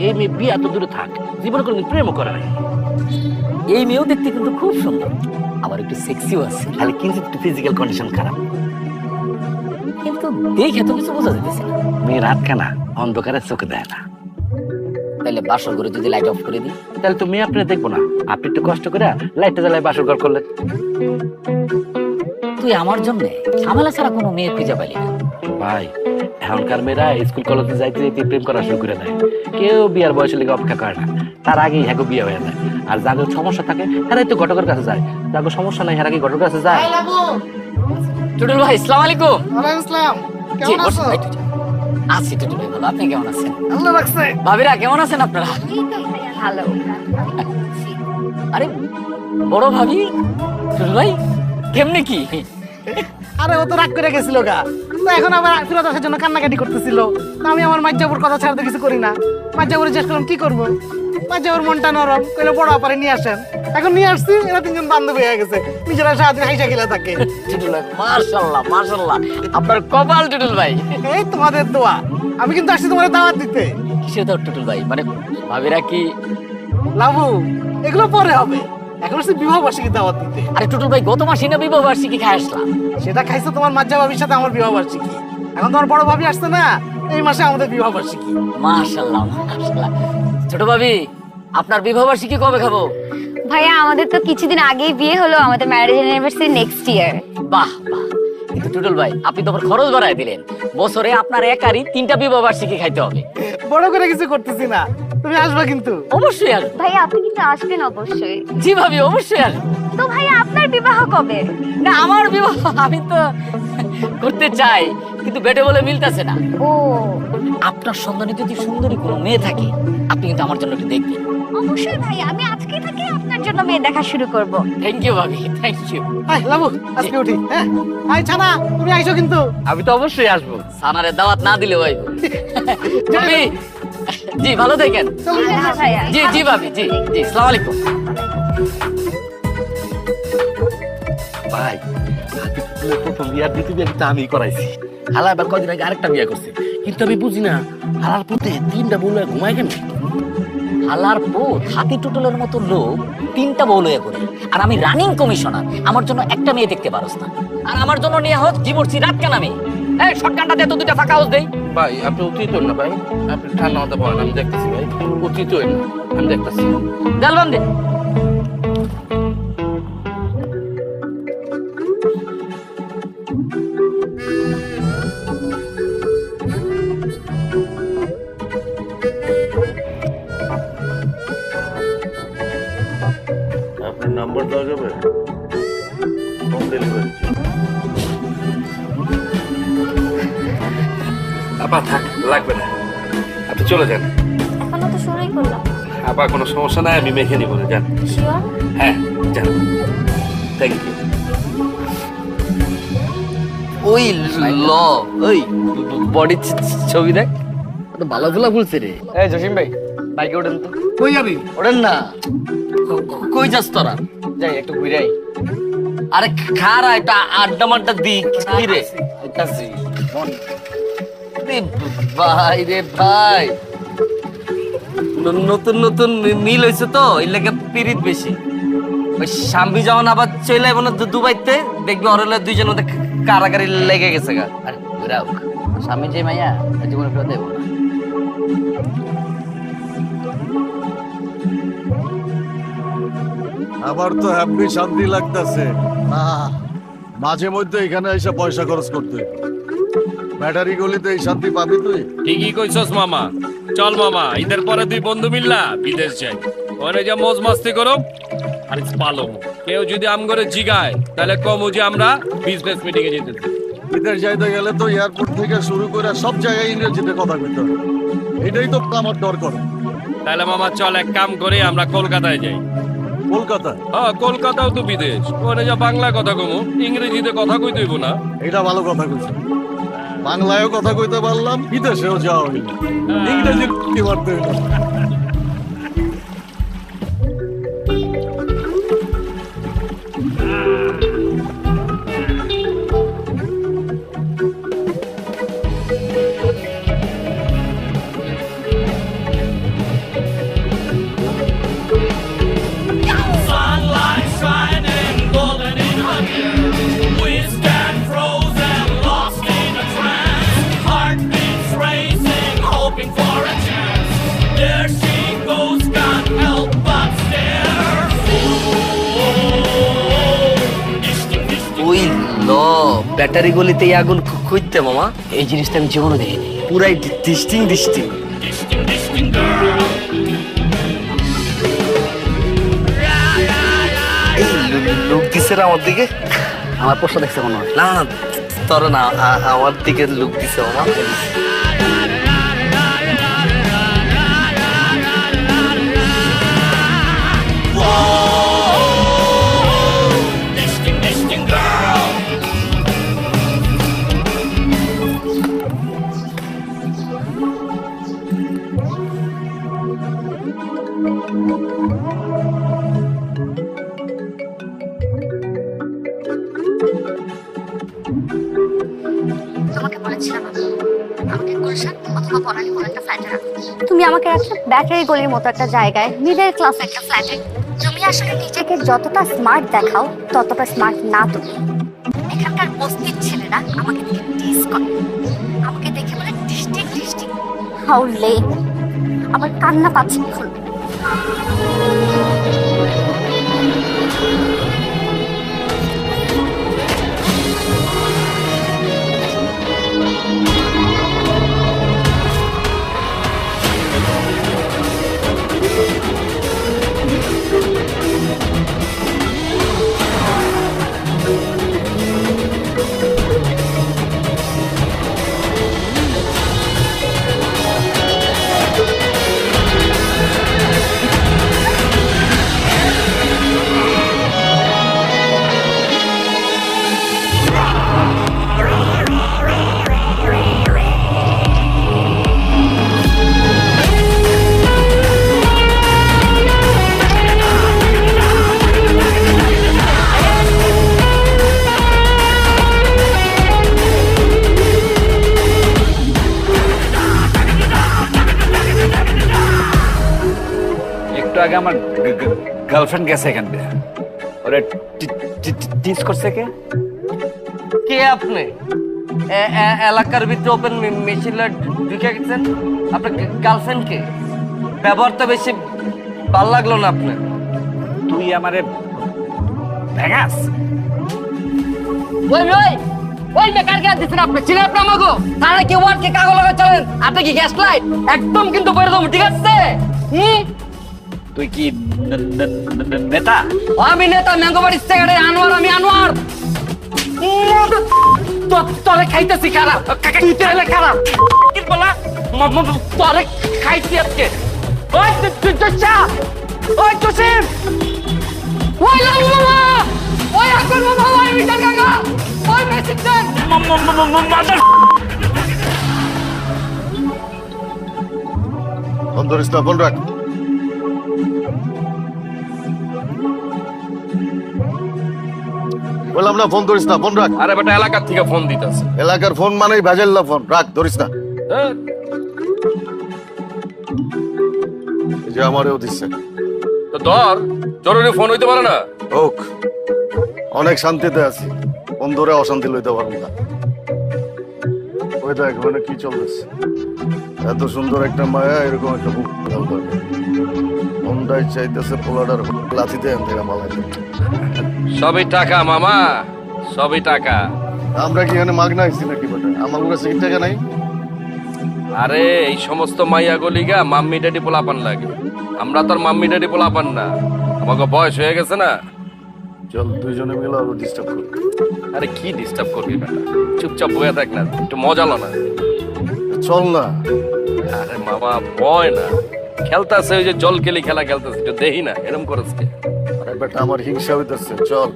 এই মেয়ে বিয়ে এত দূরে থাক, জীবনে কোনোদিন প্রেমও করে নাই। এই মেয়েও দেখতে কিন্তু খুব সুন্দর, আবার একটু সেক্সিও আছে, খালি কিঞ্চিত একটু ফিজিক্যাল কন্ডিশন খারাপ। কিন্তু দেখে তো কিছু বোঝা যেতেছে না। মেয়ের হাতখানা অন্ধকারে চোখে দেয় না। তাহলে বাসর ঘরে যদি লাইট অফ করে দিই, তাহলে তো মেয়ে আপনি দেখবো না, আপনি একটু কষ্ট করে লাইটটা জ্বালায় বাসর ঘর করলেন। তুই আমার জন্য ঝামেলা ছাড়া কোনো মেয়ে খুঁজে পাইলি না। ভাই এখনকার মেয়েরা স্কুল কলেজে যাইতে যাইতে প্রেম করা শুরু করে দেয়, কেউ বিয়ার বয়সের লেগে অপেক্ষা করে না, তার আগেই হ্যাঁ বিয়ে হয়ে যায়। আর যাদের সমস্যা থাকে তারাই তো ঘটকের কাছে যায়, যাদের সমস্যা নাই হ্যাঁ ঘটকের কাছে যায়। টুটুল ভাই আসসালামু আলাইকুম। ওয়ালাইকুম আসসালাম, জি, কেমন বসুন আছো? ভাই, টুটুল। আছি টুটুল ভাই, ভালো। আপনি কেমন আছেন? আল্লাহ রাখছে। ভাবিরা কেমন আছেন আপনারা? এই তো ভালো। আরে বড় ভাবি, টুটুল ভাই কেমনে কি? আরে ও তো রাগ করে গেছিল গা, তো এখন আবার ফেরত আসার জন্য কান্নাকাটি করতেছিল। তো আমি আমার মাজ্জাবুর কথা ছাড়া তো কিছু করি না। মাজ্জাবুর জিজ্ঞেস করলাম কি করবো, মাজ্জাবুর মনটা নরম, কইলে বড় আপারে নিয়ে আসেন। এখন নিয়ে আসছি, এরা 3জন বান্ধবী হয়ে গেছে, নিজেরা সারাদিন হাইসা খেলে থাকে। টুটুল ভাই মাশাআল্লাহ মাশাআল্লাহ, আপনার কপাল টুটুল ভাই। এই তোমাদের দোয়া, আমি কিন্তু আসছি তোমাদের দাওয়াত দিতে। কিসের তো টুটুল ভাই, মানে ভাবিরা কি? লাভু এগুলো পরে হবে, এখন আসছে বিবাহ বার্ষিকী দাওয়াত দিতে। আরে টুটুল ভাই গত মাসে না বিবাহ বার্ষিকী খাই আসলাম। সেটা খাইছো তোমার মাজ্জা ভাবির সাথে আমার বিবাহ বার্ষিকী। এখন তোমার বড় ভাবি আসছে না, এই মাসে আমাদের বিবাহ বার্ষিকী। মাশাআল্লাহ মাশাআল্লাহ। ছোট ভাবি আপনার বিবাহ বার্ষিকী কবে খাবো? ভাইয়া আমাদের তো কিছুদিন আগেই বিয়ে হলো, আমাদের ম্যারেজ অ্যানিভার্সারি নেক্সট ইয়ার। বাহ বাহ, কিন্তু টুটুল ভাই আপনি তো আবার খরচ বাড়ায় দিলেন। বছরে আপনার একারই 3টা বিবাহ বার্ষিকী খাইতে হবে। বড় করে কিছু করতেছি না, তুমি আসবা কিন্তু। অবশ্যই আসবো। ভাইয়া আপনি কিন্তু আসবেন অবশ্যই। জি ভাবি অবশ্যই আসবো। তো ভাইয়া আপনার বিবাহ কবে? না আমার বিবাহ আমি তো করতে চাই, কিন্তু বেটে বলে মিলতেছে না। ও আপনার সন্ধানে যদি সুন্দরী কোনো মেয়ে থাকে আপনি কিন্তু আমার জন্য একটু দেখবেন। অবশ্যই ভাইয়া, আমি আজকে থেকে আপনার জন্য মেয়ে দেখা শুরু করব। থ্যাংক ইউ ভাবি, থ্যাংক ইউ। আয় লাবু আজকে উঠি। হ্যাঁ আয় ছানা, তুমি আইসো কিন্তু। আমি তো অবশ্যই আসবো, সানারে দাওয়াত না দিলে ভাই। ভাবি জি ভালো থাকেন। হ্যাঁ ভাইয়া। জি জি ভাবি, জি জি আসসালামু আলাইকুম। ভাই প্রথম বিয়ার দ্বিতীয় বিয়া কিন্তু আমি করাইছি। হালা এবার কয়দিন আগে আরেকটা বিয়া করছে, কিন্তু আমি বুঝি না হালার পুতে 3টা বউ লইয়া ঘুমায় কেন? হালার পুত হাতি টুটুলের মতো লোক 3টা বউ লইয়া করে, আর আমি রানিং কমিশনার, আমার জন্য একটা মেয়ে দেখতে পারোস না, আর আমার জন্য নিয়ে হোক ডিভোর্সি রাত কেন আমি? এই শর্টকানটা দে তো, 2টা ফাঁকা হাউস দেই। ভাই আপনি অতীত না ভাই, আপনি ঠান্ডা মাথা পড়েন, আমি দেখতেছি ভাই। অতীত না, আমি দেখতেছি। দেলবান দে। আপনার নাম্বার দেওয়া যাবে? Home delivery. আপা থাক, লাগবে না, আপনি চলে যান। এখনো তো শুরুই করলাম। আপা কোনো সমস্যা নাই, আমি মেখে নিব, যান। শিওর? হ্যাঁ যান, থ্যাংক ইউ। ওই ল ওই বডি ছবি দেখ, তো ভালো গুলা বলছে রে। এই জসিম ভাই বাইকে ওঠেন তো। কই যাবি? ওঠেন না। কই যাস তোরা? যাই একটু ঘুরে আই। আরে খারা একটা আড্ডা মাড্ডা দি কি রে? আইতাছি ভাই রে ভাই, নতুন নতুন মিল হয়েছে তো, এই লেগে পিরিত বেশি। ওই স্বামী যখন আবার চলে আইব না দুবাইতে, দেখবি ওর হলে দুইজন মধ্যে কারাগারি লেগে গেছে গা। আরে ঘুরাও, স্বামী যে মাইয়া জীবনে ফেরত দেবো না। আমার তো হ্যাপি শান্তি লাগতেছে। মাঝে মধ্যে এখানে এসে পয়সা খরচ করতে, ব্যাটারি গলিতে এই শান্তি পাবি তুই? ঠিকই কইছস মামা। চল মামা, ঈদের পরে 2 বন্ধু মিললা বিদেশ যাই, ওখানে যা মজ মাস্তি করো আর পালো। কেউ যদি আম করে জিগায় তাহলে কমু যে আমরা বিজনেস মিটিং এ যেতেছি। বিদেশ যাইতে গেলে তো এয়ারপোর্ট থেকে শুরু করে সব জায়গায় ইংরেজিতে কথা কইতে হবে, এটাই তো আমার ডর করে। তাহলে মামা চল এক কাম করে আমরা কলকাতায় যাই। কলকাতা? হ্যাঁ কলকাতাও তো বিদেশ, ওখানে যা বাংলা কথা কমু, ইংরেজিতে কথা কইতে হইব না। এটা ভালো কথা কইছে, বাংলায়ও কথা কইতে পারলাম, বিদেশেও যাওয়া হইল, ইংরেজি কি করতে হইল। ওই ল ব্যাটারি গলিতে আগুন খুঁজতে মামা, এই জিনিসটা আমি জীবনে দেখিনি। পুরাই ডিস্টিং ডিস্টিং। লোক দিছে আমার দিকে। আমার প্রশ্ন দেখছে মনে হয়। না না তোর না, আমার দিকে লোক দিছে মামা। তোমাকে বলেছিলাম আমাকে গুলশান অথবা বনানী কোনো একটা ফ্ল্যাটে রাখো। তুমি আমাকে রাখছো ব্যাটারি গলির মতো একটা জায়গায়, মিডল ক্লাস একটা ফ্ল্যাটে। তুমি আসলে নিজেকে যতটা স্মার্ট দেখাও ততটা স্মার্ট না তুমি। এখানকার বস্তির ছেলেরা আমাকে দেখে টিজ করে, আমাকে দেখে বলে ডিস্টিক ডিস্টিক। হাউ লেম, আমার কান্না পাচ্ছে এখন। একটু আগে আমার গার্লফ্রেন্ড গেছে এখান থেকে, ওরে টিচ করছে কে? কে আপনি? এলাকার ভিতরে ওপেন মেশিন ঢুকে গেছেন? আপনার গার্লফ্রেন্ড কে? ব্যবহার তো বেশি ভাল লাগলো না আপনার। তুই আমারে ভেঙাস? ওই ওই ওই বেকার গ্যাস দিছেন আপনি, চিনে আপনি আমাকে তাহলে কি ওয়ার্ড কে কাগজ লাগা চলেন? আপনি কি গ্যাস লাইট একদম কিন্তু বলে দেবো, ঠিক আছে? তুই কি নেতা? আমি নেতা, ম্যাঙ্গোবাড়ির সেক্রেটারি আনোয়ার, আমি আনোয়ার। তোরে খাইতেছি খারাপ, তুই তাহলে খারাপ কি বলা? তোরে খাইছি আজকে। ওই তুই চা, ওই জসিম, ওই লালু মামা, ওই আকবর মামা, ওই মিটার কাকা, ওই মেসিকদার ফোন ধরিস না, ফোন রাখ। বললাম না ফোন ধরিস না, ফোন রাখ। আরে বেটা এলাকার থেকে ফোন দিতেছে। এলাকার ফোন মানেই ভেজাল্লা ফোন, রাখ, ধরিস না। এই যে আমারও দিচ্ছে। তো ধর, জরুরি ফোন হইতে পারে না? হোক, অনেক শান্তিতে আছি, ফোন ধরে অশান্তি লইতে পারবো না। ওই দেখ মানে কি চলতেছে, এত সুন্দর একটা মায়া, এরকম একটা বুক ফোনটাই চাইতেছে পোলাটার লাথিতে এন থেকে মালাই। সবই টাকা মামা, সবই টাকা। আমরা কি এখানে মাগনা আইছি নাকি বেটা? আমার কাছে কি টাকা নাই? আরে এই সমস্ত মাইয়া গলিগা মাম্মি ড্যাডি পোলাপান লাগে, আমরা তো আর মাম্মি ড্যাডি পোলাপান না, আমাকে বয়স হয়ে গেছে না। চল দুইজনে মিলে আরো ডিস্টার্ব করি। আরে কি ডিস্টার্ব করবি বেটা, চুপচাপ বয়ে থাক না, একটু মজা লো না। চল না। আরে মামা ভয় না, খেলতেছে ওই যে জল কেলি খেলা খেলতেছে, একটু দেখি না এরকম করেছে। আরে বেটা আমার হিংসা হইতেছে, চল।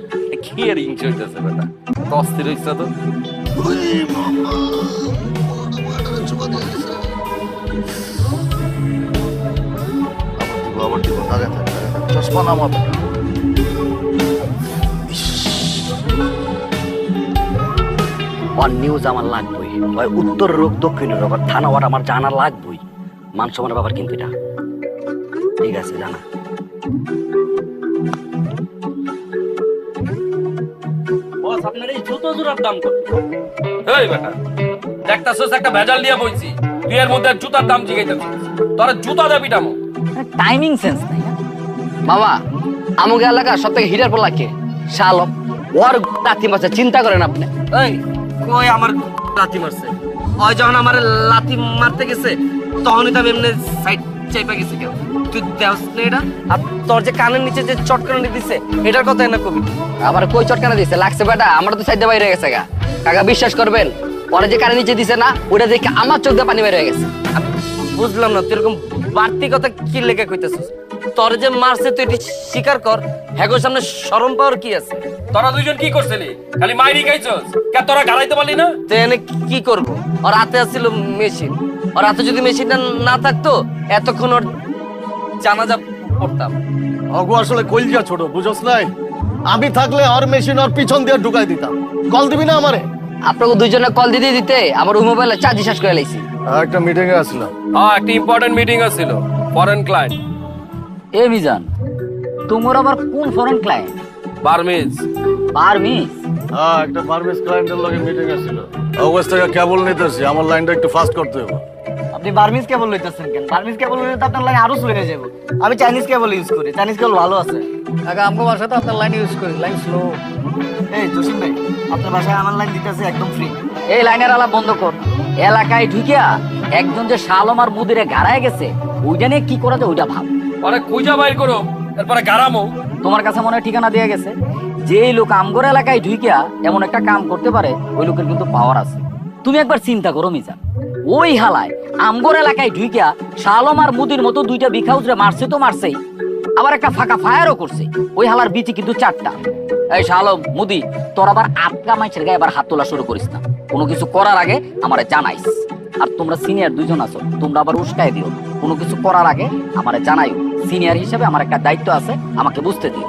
কি আর হিংসা হইতেছে বেটা, তো অস্থির হইছে তো। আবার দিব, আগে থাক, চশমা নামা। ওর নিউজ আমার লাগবেই, ওই উত্তর রোগ দক্ষিণের রোগ থানা ওর আমার জানা লাগবেই। মান সম্মানের ব্যাপার কিন্তু এটা, ঠিক আছে জানা। বস আপনার এই জুতো জোড়ার দাম কত? এই বেটা দেখতাছস একটা ভেজাল নিয়ে বইছি, তুই এর মধ্যে জুতার দাম জিগাইতেছিস, তোর জুতা দেবি টামো। টাইমিং সেন্স নাই। বাবা আমাকে এলাকা সব থেকে হিটার পড়লা কে? শালক, ওর লাথি মারছে, চিন্তা করেন আপনি। এই কই আমার লাথি মারছে? ওই যখন আমার লাথি মারতে গেছে তখনই তো আমি এমনি সাইড চাইপা গেছি। কেউ তুই দেওস না এটা? আর তোর যে কানের নিচে যে চটকানি দিছে এটার কথা না কবি? আবার কই চটকানা দিছে লাগছে বেটা, আমার তো সাইডে বাইরে গেছে গা। কাকা বিশ্বাস করবেন, ওরা যে কানের নিচে দিছে না, ওটা দেখে আমার চোখ দিয়ে পানি বের হয়ে গেছে। আমি বুঝলাম না তুই এরকম বাড়তি কথা কি লেগে কইতেছিস? তোর যে মারছে তুই এটি স্বীকার কর, হ্যাগোর সামনে শরম পাওয়ার কি আছে? তোরা দুইজন কি করছিলি? খালি মাইরি খাইছস, কে তোরা গালাইতে পারলি না? তো এনে কি করব? ওর হাতে আসছিল মেশিন, ওর হাতে যদি মেশিনটা না থাকতো এতক্ষণ ওর জানাজা পড়তাম। অগো আসলে কলজা ছোট, বুঝছ নাই? আমি থাকলে আর মেশিন আর পিছন দিয়ে ঢুকাই দিতাম। কল দিবি না আমারে? আপনাকে দুইজনে কল দিতে দিতে আমার ওই মোবাইলে চার্জ শেষ করে লাইছি। একটা মিটিং এ আসলাম। হ্যাঁ একটা ইম্পর্টেন্ট মিটিং আছিল, ফরেন ক্লায়েন্ট। এ মিজান, তোমার আবার কোন ফরেন ক্লায়েন্ট? বার্মিজ। বার্মিজ? হ্যাঁ, একটা বার্মিজ ক্লায়েন্টের লগে মিটিং আছিল। ওয়েস্ট থেকে কেবল নিতেছি, আমার লাইনটা একটু ফাস্ট করতে হবে। আপনি বার্মিজ কেবল লইতেছেন কেন? বার্মিজ কেবল লইলে তো আপনার লাইন আরো স্লো হয়ে যাবে। আমি চাইনিজ কেবল ইউজ করি, চাইনিজ কেবল ভালো আছে। আগে আমগো বাসায় তো আপনার লাইন ইউজ করি, লাইন স্লো। এই জসিম ভাই, আপনার বাসায় আমার লাইন দিতেছে একদম ফ্রি। এই লাইনের আলাপ বন্ধ কর। এলাকায় ঢুকিয়া একজন যে শালম আর মুদিরে গাড়ায় গেছে, ওইটা নিয়ে কি করা যায় ওইটা ভাব। পরে খুঁজা বাইর করো, এরপরে গারামো। তোমার কাছে মনে হয় ঠিকানা দেয়া গেছে। যে লোক আমগর এলাকায় ঢুকিয়া এমন একটা কাম করতে পারে, ওই লোকের কিন্তু পাওয়ার আছে। তুমি একবার চিন্তা করো মিজান, ওই হালায় আমগর এলাকায় ঢুকিয়া শালম আর মুদির মতো দুইটা বিখাউজরে মারছে তো মারছেই, আবার একটা ফাঁকা ফায়ারও করছে। ওই হালার বিচি কিন্তু 4টা। এই শালম মুদি, তোর আবার আটকা মাইছের গায়ে এবার হাত তোলা শুরু করিস না। কোনো কিছু করার আগে আমারে জানাইস। আর তোমরা সিনিয়র 2জন আছো, তোমরা আবার উস্কায় দিও। কোনো কিছু করার আগে আমারে জানাইও। সিনিয়র হিসেবে আমার একটা দায়িত্ব আছে, আমাকে বুঝতে দিও।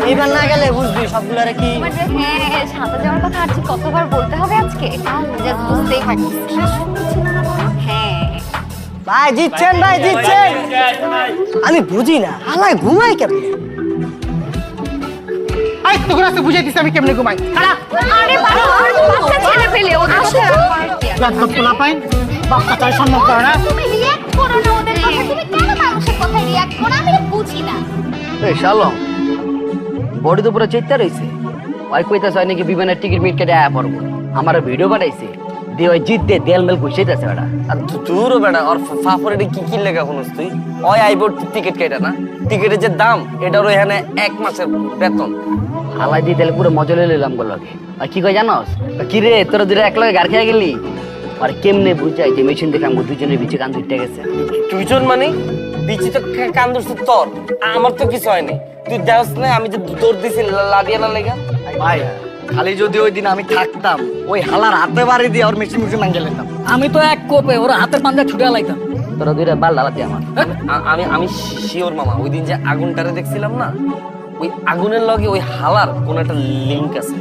এইবার না গেলে বুঝবি সবগুলো আর কি। হ্যাঁ, সাঁতা যাওয়ার কথা আর কতবার বলতে হবে আজকে? জাস্ট বুঝতেই পারছি। হ্যাঁ ভাই জিতছেন, ভাই জিতছেন। আমি বুঝি না হালায় ঘুমাই কেমন। আই তোকে আজকে বুঝাই দিছি আমি কেমনে ঘুমাই। আরে বাবা, বাচ্চা ছেলে পেলে ওদের লাভ পোলা পাই বাচ্চা চাই সম্মান করে না। তুমি রিঅ্যাক্ট করো না ওদের কথা। তুমি কেন মানুষের কথায় রিঅ্যাক্ট করো? আমি বুঝি না। এই শালম, বডি তো পুরো চেষ্টা রয়েছে। ওই কইতাছে হয় নাকি বিমানের টিকিট মিট কেটে আয়া পড়বো। আমার ভিডিও পাঠাইছে দিয়ে ওই জিত দিয়ে দেল মেল ঘুষাইতেছে ওটা। আর দূর বেটা, ওর ফাফরে কি কি লেখা শুনস তুই? ওই আইব টিকিট কেটে না, টিকিটের যে দাম এটার এখানে 1 মাসের বেতন। হালাই দিয়ে তাহলে পুরো মজা লয়ে নিলাম গোলকে। আর কি কই জানোস, কি রে তোরা দুটো একলগে গার খেয়ে গেলি। আর কেমনে বুঝাই যে মেশিন দেখে আমার দুজনের বিচে কান দুইটা গেছে। 2জন মানে বিচি তো কান্দুর তোর, আমার তো কিছু হয়নি। তুই দেওস না আমি যে দৌড় দিছি লাডিয়ানা লেগা। ভাই খালি যদি ওই দিন আমি থাকতাম, ওই হালার হাতে বাড়ি দিয়ে ওর মেশিন মেশিন ভাঙে নিতাম। আমি তো এক কোপে ওর হাতের পাঞ্জা ছুটে লাইতাম। তোরা দুইটা বাল ডালাতে আমার। আমি আমি শিওর মামা, ওই দিন যে আগুনটারে দেখছিলাম না, ওই আগুনের লগে ওই হালার কোন একটা লিংক আছে।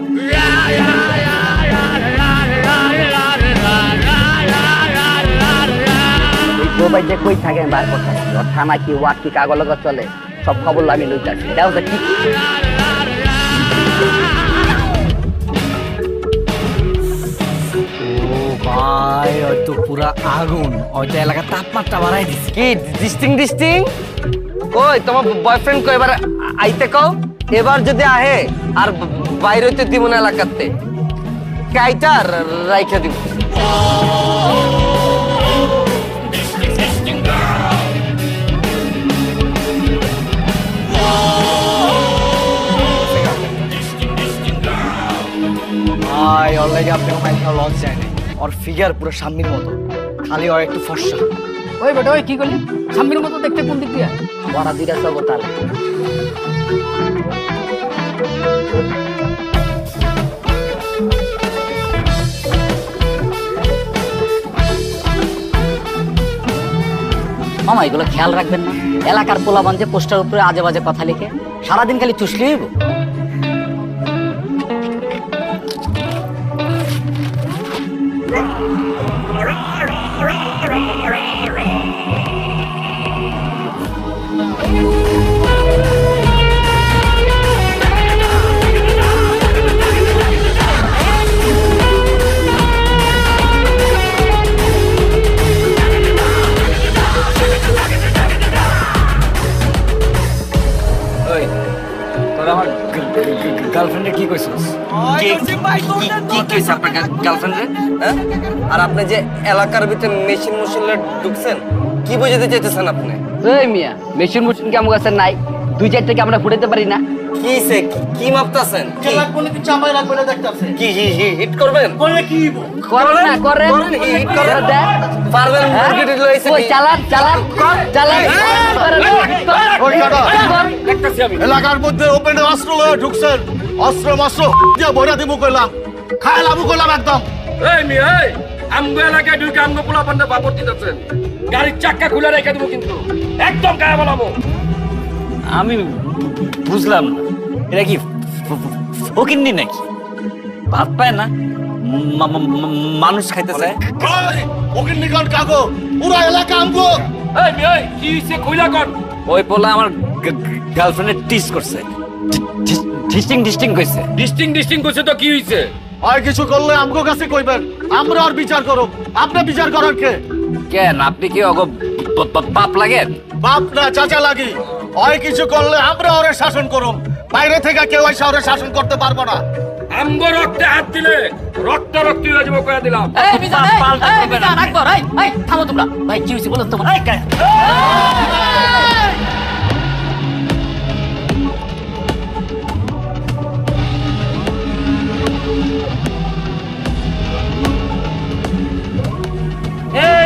গোবাই যে কই থাকে বার কথা, থানা কি ওয়ার্ড কি কাগজ লগা চলে, সব খবর আমি লইতাছি। এটাও তো ঠিক। ভাই হয়তো পুরা আগুন, হয়তো এলাকার তাপমাত্রা বাড়াই দিচ্ছে। কি ডিস্টিং কই তোমার বয়ফ্রেন্ড কই এবার আইতে কও। এবার যদি আহে আর বাইরে হইতে দিব না এলাকাতে, কাইটা রাইখা দিব। ভাই ওর লাগে আপনি আমার লস যায় না। ওর ফিগার পুরো সাম্মির মতো, খালি ওর একটু ফর্সা। ওই বেটা ওই কি করলি? সাম্বির মতো দেখতে কোন দিক দিয়ে? ওরা দুইটা সব তাহলে মামা এগুলো খেয়াল রাখবেন না? এলাকার পোলাবান যে পোস্টার উপরে আজে বাজে কথা লিখে সারাদিন খালি চুষলেই হইব। গার্লফ্রেন্ডে কি কইছিস? কি কইছ আপনার গার্লফ্রেন্ড রে? আর আপনি যে এলাকার ভিতরে মেশিন ঢুকছেন, কি বুঝাতে চাইতেছেন আপনি? এই মিয়া, মেশিন মুশিন কেমন আছে নাই? 2-4 থেকে আমরা ফুটাইতে পারি না। কিসে কি মাপতাছেন? কি কোন কি চাপাই রাখবে না দেখতাছে? কি হিট করবেন? বলে কি করেন না করেন, হিট করেন। দেখ পারবেন মুরগিটি লইছে ওই চালান চালান চালান। দেখতাছি আমি। এলাকার মধ্যে ওপেনে অস্ত্র লয়ে ঢুকছেন, অস্ত্র মাস্ত্র দিয়ে ভরা দিব কইলাম, খায় লাবু কইলাম একদম। এই মিয়া, এই আমগো এলাকায় ঢুকে আমগো পোলা পান্ডা বাপর দিতেছেন। গাড়ির চাক্কা খুলে রেখে দেবো কিন্তু, একদম গায়ে বলাবো। আমি বুঝলাম না, এটা কি ফকিন্নি নাকি? ভাত পায় না, মানুষ খাইতেছে। ওগিন নিকন কাগো পুরা এলাকা আমগো। এই মেয়ে কি হইছে কইলা কর। ওই পোলা আমার গার্লফ্রেন্ডে টিস করছে, ডিস্টিং কইছে। ডিস্টিং কইছে তো কি হইছে? আর কিছু করলে আমগো কাছে কইবেন, আমরা আর বিচার করব। আপনি বিচার করার কে? কেন আপনি কি অগ বাপ লাগেন? বাপ না চাচা লাগি। হয় কিছু করলে আমরা ওরে শাসন করব, বাইরে থেকে কেউ এসে ওরে শাসন করতে পারবো না। আমগো রক্তে হাত দিলে রক্তি হয়ে যাবো কইয়া দিলাম। এই মিজান, এই মিজান আকবর, এই থামো তোমরা। ভাই কি হইছে বলো তো? এই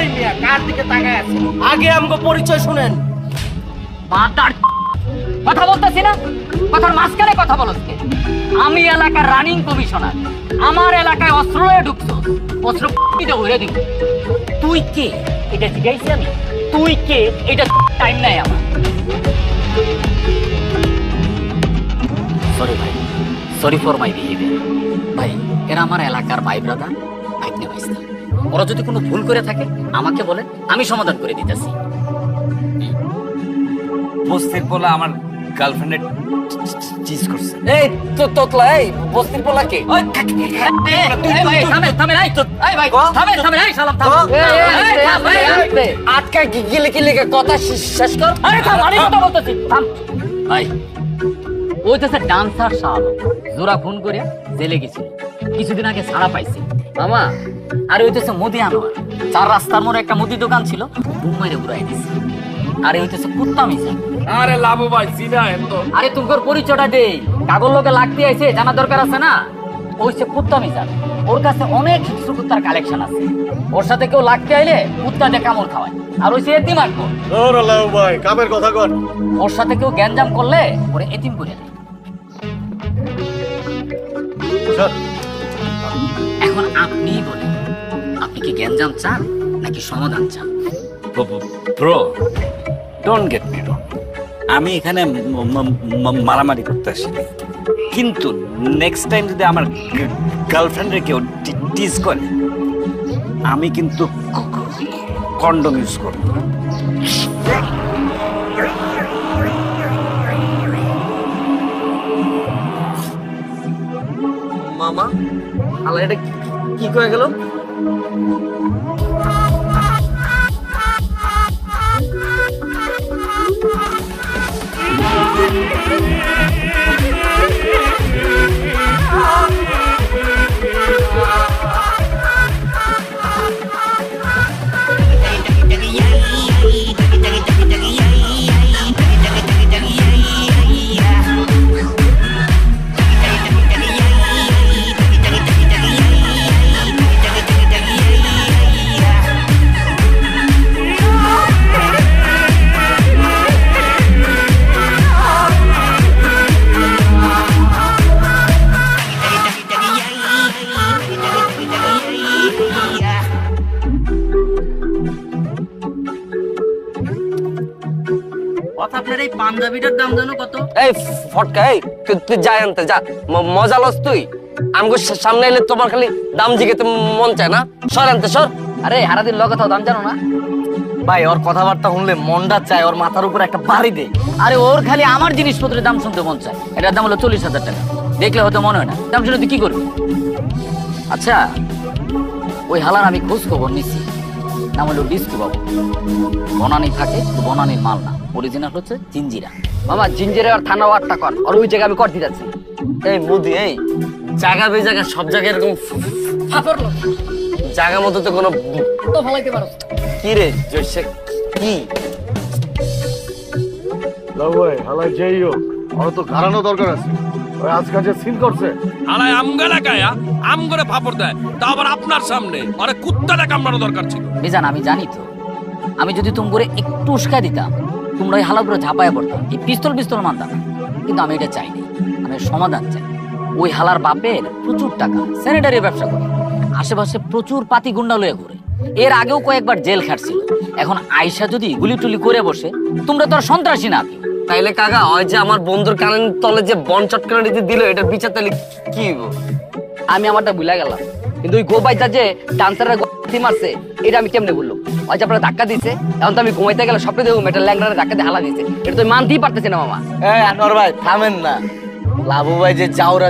এই মিয়া কার দিকে তাকায় আছে? আগে আমগো পরিচয় শুনেন। মাতার কথা বলতেছি না, কথার মাঝখানে কথা বলছ কে? আমি এলাকার রানিং কমিশনার, আমার এলাকায় অস্ত্র লয়ে ঢুকছো, অস্ত্র পিটে ঘুরে দিব। তুই কে এটা জিজ্ঞাসি আমি? তুই কে এটা টাইম নাই আমার। সরি ভাই, সরি ফর মাই বিহেভিয়ার। ভাই এরা আমার এলাকার ভাই ব্রাদার, ভাইকে ভাইস্তা। ওরা যদি কোনো ভুল করে থাকে আমাকে বলে, আমি সমাধান করে দিতেছি। বস্তির পোলা আমার গার্লফ্রেন্ডের চিজ করছে। এই তো তোতলা, এই বস্তির পোলা কে? ওই এই ভাই থামে এই তো এই ভাই থামে এই সালাম থাম। আটকা গিলে গিলে কথা শেষ কর। আরে থাম, আমি কথা বলতেছি, থাম ভাই। ওই তো ডান্সার শাল জোড়া ফোন করে জেলে গেছিল, কিছুদিন আগে ছাড়া পাইছে মামা। আর ওই তো মুদি আনোয়ার, 4 রাস্তার মোড়ে একটা মুদি দোকান ছিল, বুম মেরে উড়াই দিছে। আরে ওই তো কুত্তা মিজা। আরে লাভু ভাই চিনা এত। আরে তোমার পরিচয়টা দেই, কাগজ লোকে লাগতে আইছে, জানা দরকার আছে না? ওই সে কুত্তা মিজা, ওর কাছে অনেক কিছু কুত্তার কালেকশন আছে। ওর সাথে কেউ লাগতে আইলে কুত্তা দিয়ে কামড় খাওয়ায়। আর ওই সে এতিম আটকো। ওরে লাউ ভাই কামের কথা কর। ওর সাথে কেউ গ্যাঞ্জাম করলে ওরে এতিম করে দেয়। এখন আপনি বলেন, আপনি কি গ্যাঞ্জাম চান নাকি সমাধান চান? ব্রো ডোন্ট গেট মি রং, আমি এখানে মারামারি করতে আসিনি, কিন্তু নেক্সট টাইম যদি আমার গার্লফ্রেন্ডের কেউ টিজ করে আমি কিন্তু কন্ডম ইউজ করব। মামা আলা এটা কি কয়ে গেল? আপনার এই পাঞ্জাবিটার দাম জানো কত? এই ফটকা, এই তুই যাই আনতে যা, মজা লস তুই। আমগো সামনে এলে তোমার খালি দাম জিগেতে মন চায় না? সর আনতে সর। আরে হারাদিন লগে তো দাম জানো না? ভাই ওর কথাবার্তা শুনলে মনটা চায় ওর মাথার উপর একটা বাড়ি দে। আরে ওর খালি আমার জিনিসপত্রের দাম শুনতে মন চায়। এটার দাম হলো 40,000 টাকা। দেখলে হয়তো মনে হয় না, দাম শুনে তুই কি করবি? আচ্ছা ওই হালার আমি খোঁজ খবর নিছি, নাম হলো ডিস্কো বাবু। বনানি থাকে, বনানির মাল না, অরিজিনাল হচ্ছে জিঞ্জিরা। মামা জিঞ্জিরে আর থানা ওয়ারটা কর, আর ওই জায়গায় আমি করতে যাচ্ছি। এই মুদি, এই জায়গা বে জায়গা সব জায়গায় এরকম জায়গা মতো তো কোনো তো ভালাইতে পারো। কি রে জয়সে কি? লাউ ভাই হালাই যেই হোক, ওর তো ঘাড়ানো দরকার আছে। ওই আজকাল যে সিন করছে আলাই আমগালা কায়া আম করে ফাপড় দেয়, তা আবার আপনার সামনে। আরে কুত্তাটা কামড়ানো দরকার ছিল। বেজান আমি জানি তো, আমি যদি তোমরা একটু উস্কা দিতাম তোমরা এই হালার উপরে ঝাঁপায় পড়তাম, এই পিস্তল মানতাম না। কিন্তু আমি এটা চাইনি, আমি সমাধান চাই। ওই হালার বাপের প্রচুর টাকা, স্যানিটারি ব্যবসা করে, আশেপাশে প্রচুর পাতি গুন্ডা লয়ে ঘুরে। এর আগেও কয়েকবার জেল খাটছিল। এখন আয়সা যদি গুলি টুলি করে বসে, তোমরা তো আর সন্ত্রাসী না। তাইলে কাকা ওই যে আমার বন্ধুর কানের তলে যে বন চটকানা দিতে দিল, এটার বিচার তাহলে কি হইব? আমি আমারটা ভুলে গেলাম। কিন্তু ওই গোবাইটা যে ডান্সারের গতি মারছে এটা আমি কেমনে বললাম? ওই যে আপনারা ধাক্কা দিছে, এখন তো আমি ঘুমাইতে গেলে স্বপ্নে দেখুন একটা ল্যাংড়ারে ধাক্কা দিয়ে হালা দিছে, এটা তো আমি মানতেই পারতেছি না মামা। আনোয়ার ভাই থামেন না। লাবু ভাই যে যাওরা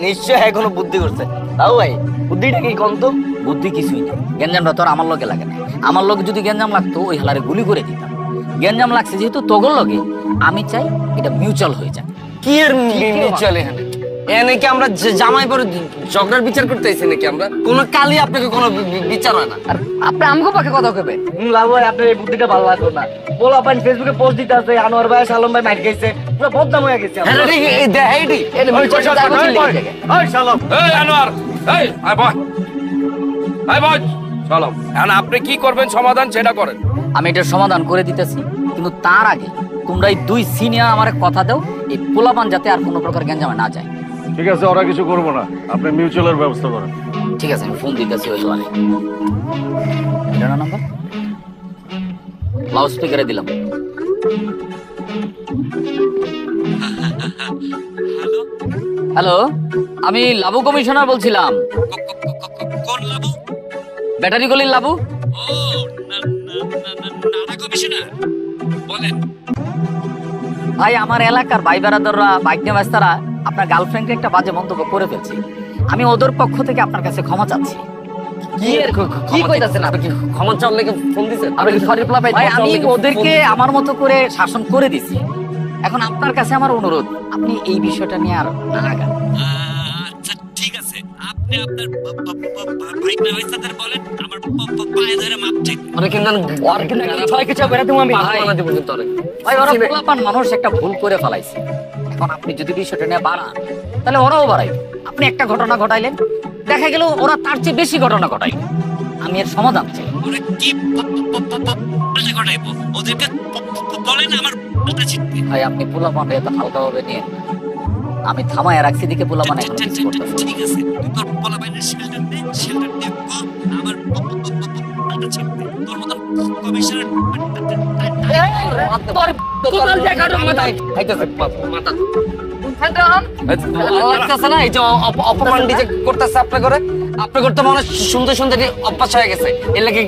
নিশ্চয় এখনো বুদ্ধি করছে। লাবু ভাই বুদ্ধিটা কি কোন তো? বুদ্ধি কিছুই না, গ্যাঞ্জামটা তো আর আমার লগে লাগে না। আমার লগে যদি গ্যাঞ্জাম লাগতো ওই হালারে গুলি করে দিতাম। গ্যাঞ্জাম লাগছে যেহেতু তোগর লগে, আমি চাই এটা মিউচুয়াল হয়ে যায়। কি এর মিউচুয়াল এখানে? এনে কি আমরা জামাই পরে ঝগড়ার বিচার করতে আইছি নাকি? আমরা কোন কালই আপনাকে কোনো বিচার হয় না। আর আপনি আমাকে পাকে কথা কইবেন? লাভ ভাই আপনার এই বুদ্ধিটা ভালো লাগলো না। বলা পান ফেসবুকে পোস্ট দিতে আছে আনোয়ার ভাই শালম ভাই মাইর গেছে, পুরো বদনাম হয়ে গেছে। এই আনোয়ার, এই আয় বয়, আয় বয়, চলো। এখন আপনি কি করবেন সমাধান সেটা করেন। আমি এটার সমাধান করে দিতেছি, কিন্তু তার আগে তোমরা এই দুই সিনিয়র আমার কথা দাও, এই পোলাপান যাতে আর কোনো প্রকার গ্যাঞ্জামে না যায়। ঠিক আছে, ওরা কিছু করবো না, আপনি মিউচুয়ালের ব্যবস্থা করেন। ঠিক আছে, আমি ফোন দিতেছি ওই জোয়ারে। এটা না নাম্বার, লাউড স্পিকারে দিলাম। হ্যালো, আমি লাবু কমিশনার বলছিলাম। কোন লাবু? ব্যাটারি গলির লাবু। ও নানা কমিশনার, বলেন। ভাই, আমার এলাকার ভাই বেড়াদাররা, বাইক নিয়ে ব্যস্তারা আপনার গার্লফ্রেন্ডকে একটা বাজে মন্তব্য করে ফেলছে। আমি ওদের পক্ষ থেকে আপনার কাছে ক্ষমা চাচ্ছি। কি কইতাছেন আপনি? কি ক্ষমা চাওয়ার লেগে ফোন দিছেন? আপনি কি সরি প্লা ভাই, আমি ওদেরকে আমার মতো করে শাসন করে দিছি। এখন আপনার কাছে আমার অনুরোধ, আপনি এই বিষয়টা নিয়ে আর না আগান। আচ্ছা ঠিক আছে, আপনি আপনার বাইক ব্যবস্থাদের বলেন আমার পায়ে ধরে মাপ চাই। মানে কিন্তু ছয় কিছু বেড়াতে আমি বানা দিব কিন্তু অনেক। ভাই, ওরা পোলাপান মানুষ, একটা ভুল করে ফেলাইছে। এখন আপনি যদি বিষয়টা নিয়ে বাড়ান তাহলে ওরাও বাড়াইবে। আপনি একটা ঘটনা ঘটাইলেন, দেখা গেল ওরা তার চেয়ে বেশি ঘটনা ঘটাইল। আমি এর সমাধান চাই। ওরা কি পাল্টা ঘটাইবো? ওদেরকে বলেন আমার পাল্টা ছিটবে। ভাই, আপনি পোলাপান এত হালকাভাবে নিয়ে, আমি থামায় রাখছি দিকে পোলাপান এখন কিছু করতেছে। ঠিক আছে, তুই তোর বলা বাইনের শেল্টার দে, শেল্টার দে আমার পাল্টা ছিটবে। তোর মতন কমিশনার অপমান ডিজে করতেছে আপনি করে, আপনি করতে মনে সুন্দর সুন্দর অভ্যাস হয়ে গেছে, এর লাগে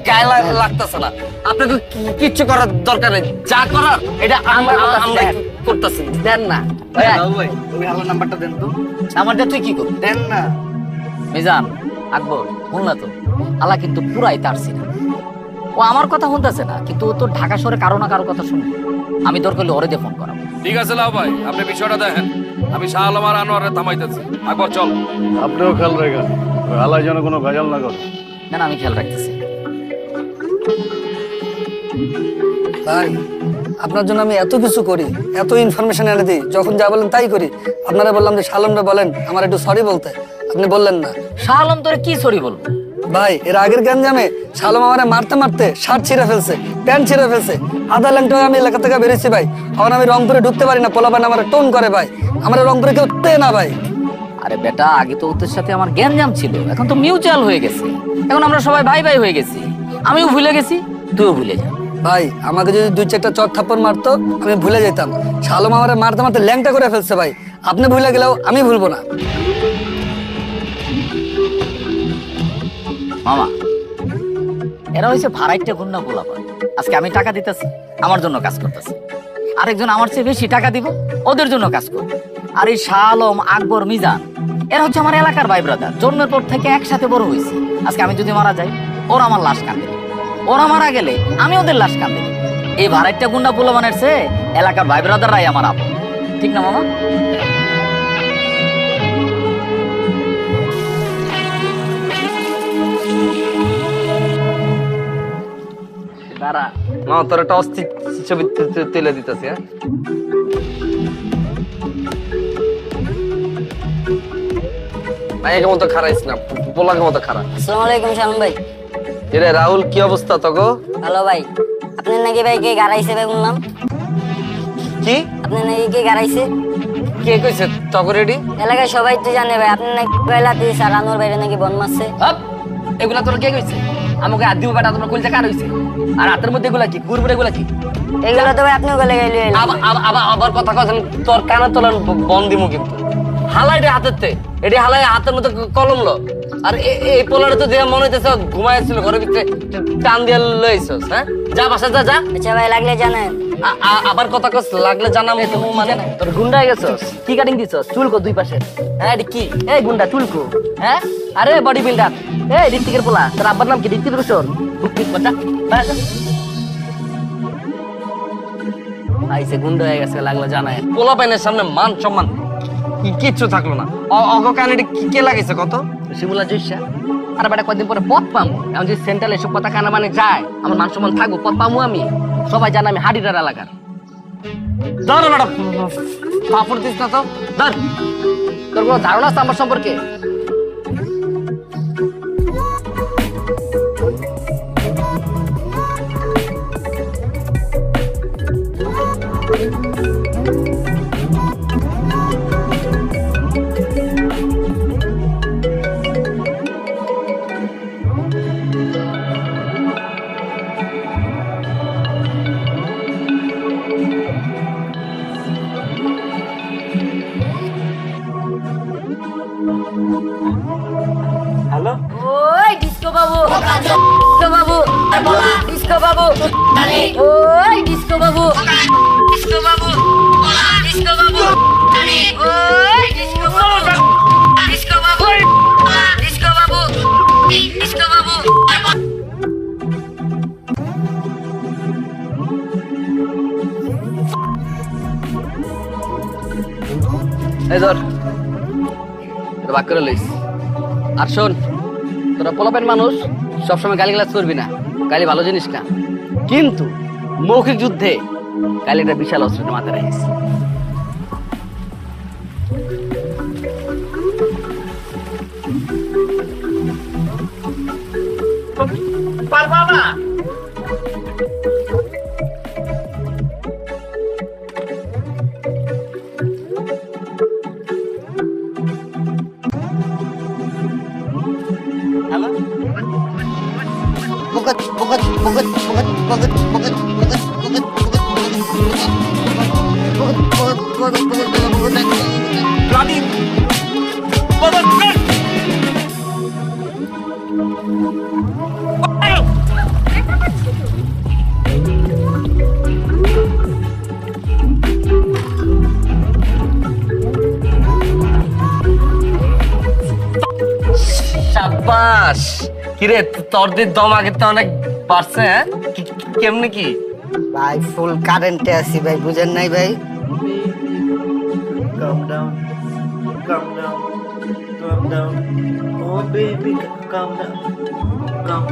গায়ে লাগতেছে না। আপনাকে কিচ্ছু করার দরকার নেই, যা করার এটা আমরা করতেছি। দেন না নাম্বারটা দেন তো। আমারটা তুই কি করবি? দেন না। মিজান, আকবর, শুনলা তো, আলা কিন্তু পুরাই তারছি না। ও আমার কথা শুনতেছে না, কিন্তু ও তো ঢাকা শহরে কারো না কারো কথা শুনবে। আমি দরকার হলে ওরে দিয়ে ফোন করাবো। ঠিক আছে লাউ ভাই, আপনি বিষয়টা দেখেন, আমি শাহ আলম আর আনোয়ারে থামাইতেছি। আকবর চল। আপনিও খেয়াল রাখেন, আলাই যেন কোনো ভেজাল না করে। না না, আমি খেয়াল রাখতেছি। ভাই, আপনার জন্য আমি এত কিছু করি, এত ইনফরমেশন এনে দিই, যখন যা বলেন তাই করি। আপনারা বললাম যে শালমরা বলেন আমার একটু সরি বলতে, আপনি বললেন না। শাহ আলম তোরে কি সরি বলবো? ভাই, এর আগের গ্যাঞ্জামে শালম আমারে মারতে মারতে শার্ট ছিঁড়ে ফেলছে, প্যান্ট ছিঁড়ে ফেলছে। আধা ল্যাংটা আমি এলাকা থেকে বেরিয়েছি ভাই। এখন আমি রংপুরে ঢুকতে পারি না, পোলাপান আমার টোন করে ভাই। আমার রংপুরে কেউ না ভাই। আরে বেটা, আগে তো ওদের সাথে আমার গ্যাঞ্জাম ছিল, এখন তো মিউচুয়াল হয়ে গেছে। এখন আমরা সবাই ভাই ভাই হয়ে গেছি। আমিও ভুলে গেছি, তুইও ভুলে যা। ভাই, আমাকে যদি দুই চারটা চট থাপ্পড় মারতো আমি ভুলে যেতাম। শালম আমারে মারতে মারতে ল্যাংটা করে ফেলছে ভাই। আপনি ভুলে গেলেও আমি ভুলবো না। মামা, এরা হয়েছে ভাড়াইটা গুন্না পোলাপান। আজকে আমি টাকা দিতেছি, আমার জন্য কাজ করতেছে। আরেকজন আমার চেয়ে বেশি টাকা দিব, ওদের জন্য কাজ করবে। আর এই শাহ আলম, আকবর, মিজান, এরা হচ্ছে আমার এলাকার ভাই ব্রাদার। জন্মের পর থেকে একসাথে বড় হয়েছি। আজকে আমি যদি মারা যাই, ওরা আমার লাশ কাঁদে। ওরা মারা গেলে আমি ওদের লাশ কাঁদে। এই ভাড়াইটা গুন্ডা পোলাপানের চেয়ে এলাকার ভাই ব্রাদাররাই আমার আপন। ঠিক না মামা? দাঁড়া, মা তোর একটা অস্থির ছবি তুলে দিতেছি। হ্যাঁ, ভাইয়ের মতো খারাইস না, পোলাকে মতো খারাপ। আসসালামু আলাইকুম শালম ভাই। এরে রাহুল, কি অবস্থা তোগো? হ্যালো ভাই, আপনি নাকি ভাই কে গাড়াইছে ভাই শুনলাম? কি আপনি নাকি কে গাড়াইছে? কে কইছে তোগো? রেডি এলাকায় সবাই তো জানে ভাই, আপনি নাকি কয়লাতে সারানোর বাইরে নাকি বন মারছে। এগুলা তোর কে কইছে? আমাকে আদি বেটা তোমার কইতে কার হইছে? আর হাতের মধ্যে এগুলা কি? গুড়বুড়ে এগুলা কি? এগুলো তো ভাই আপনিও গলে গেলে আবার কথা কথা তোর কানে তোলার বন দিমু কিন্তু। হালাই হাতের এটি হালাই হাতের মতো কলম লো আর এই পোলারে তো দেয়া মনে হইতেছে ঘুমাইছিল ঘরের ভিতরে টান দিয়া লইছস হ্যাঁ যা বাসা যা যা আচ্ছা ভাই লাগলে জানেন আবার কথা কস লাগলে জানাম মানে তোর গুন্ডা হয়ে গেছস কি কাটিং দিছস চুলকো দুই পাশে হ্যাঁ এটি কি এই গুন্ডা চুলকো হ্যাঁ আরে বডি বিল্ডার এই ঋত্বিকের পোলা তোর আব্বার নাম কি ঋত্বিক রোশন বাচ্চা আইসে গুন্ডা হয়ে গেছে লাগলো জানায় পোলা পাইনের সামনে মান সম্মান কিচ্ছু থাকলো না অগকানিটি কে লাগাইছে কত শিমুলা জয়সা আর বেটা কয়েকদিন পরে পথ পামু এখন যদি সেন্ট্রাল এসব কথা কানা মানে যায় আমার মান সম্মান থাকবো পথ পামু আমি সবাই জানে আমি হাডিটার এলাকার ধর বেটা পাপড় দিস না তো ধর তোর কোনো ধারণা আছে আমার সম্পর্কে হ্যালো ওই ডিস্কো বাবু ডিস্কো বাবু ডিস্কো বাবু ওই ডিস্কো বাবু ডিস্কো বাবু ডিস্কো বাবু ওই ডিস্কো বাবু ডিস্কো বাবু ডিস্কো বাবু ডিস্কো বাবু এই ধর তোর বাক করে লইস আর শোন তোরা পোলাপেন মানুষ সবসময় গালিগালাজ করবি না গালি ভালো জিনিস না কিন্তু মৌখিক যুদ্ধে গালিটা বিশাল অস্ত্রটা মাথায় রাখিস পারবা না সাবাস কিরে তোর দিয়ে দম আগে তো অনেক বাড়ছে হ্যাঁ কেমনি কি ভাই ফুল কারেন্টে আছি ভাই বুঝেন নাই ভাই Calm down, calm down, calm down. Oh baby, calm down, calm.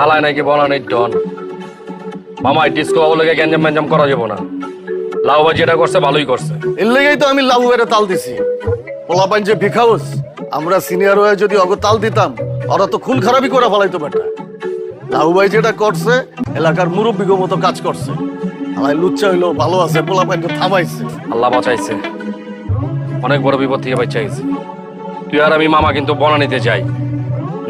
হালায় নাকি বলা নেই ডন মামা ডিস্কো বাবু লেগে গ্যাঞ্জাম ম্যাঞ্জাম করা যাবো না লাউ ভাই যেটা করছে ভালোই করছে এর লেগেই তো আমি লাউ এর তাল দিছি পোলাপাইন যে ভিখাউস আমরা সিনিয়র হয়ে যদি অগ তাল দিতাম ওরা তো খুন খারাপই করে ফেলাইতো বেটা লাউ ভাই যেটা করছে এলাকার মুরব্বীগো মতো কাজ করছে আমার লুচ্চা হইলো ভালো আছে পোলাপাইন তো থামাইছে আল্লাহ বাঁচাইছে অনেক বড় বিপদ থেকে বাঁচাইছে তুই আর আমি মামা কিন্তু বনানিতে যাই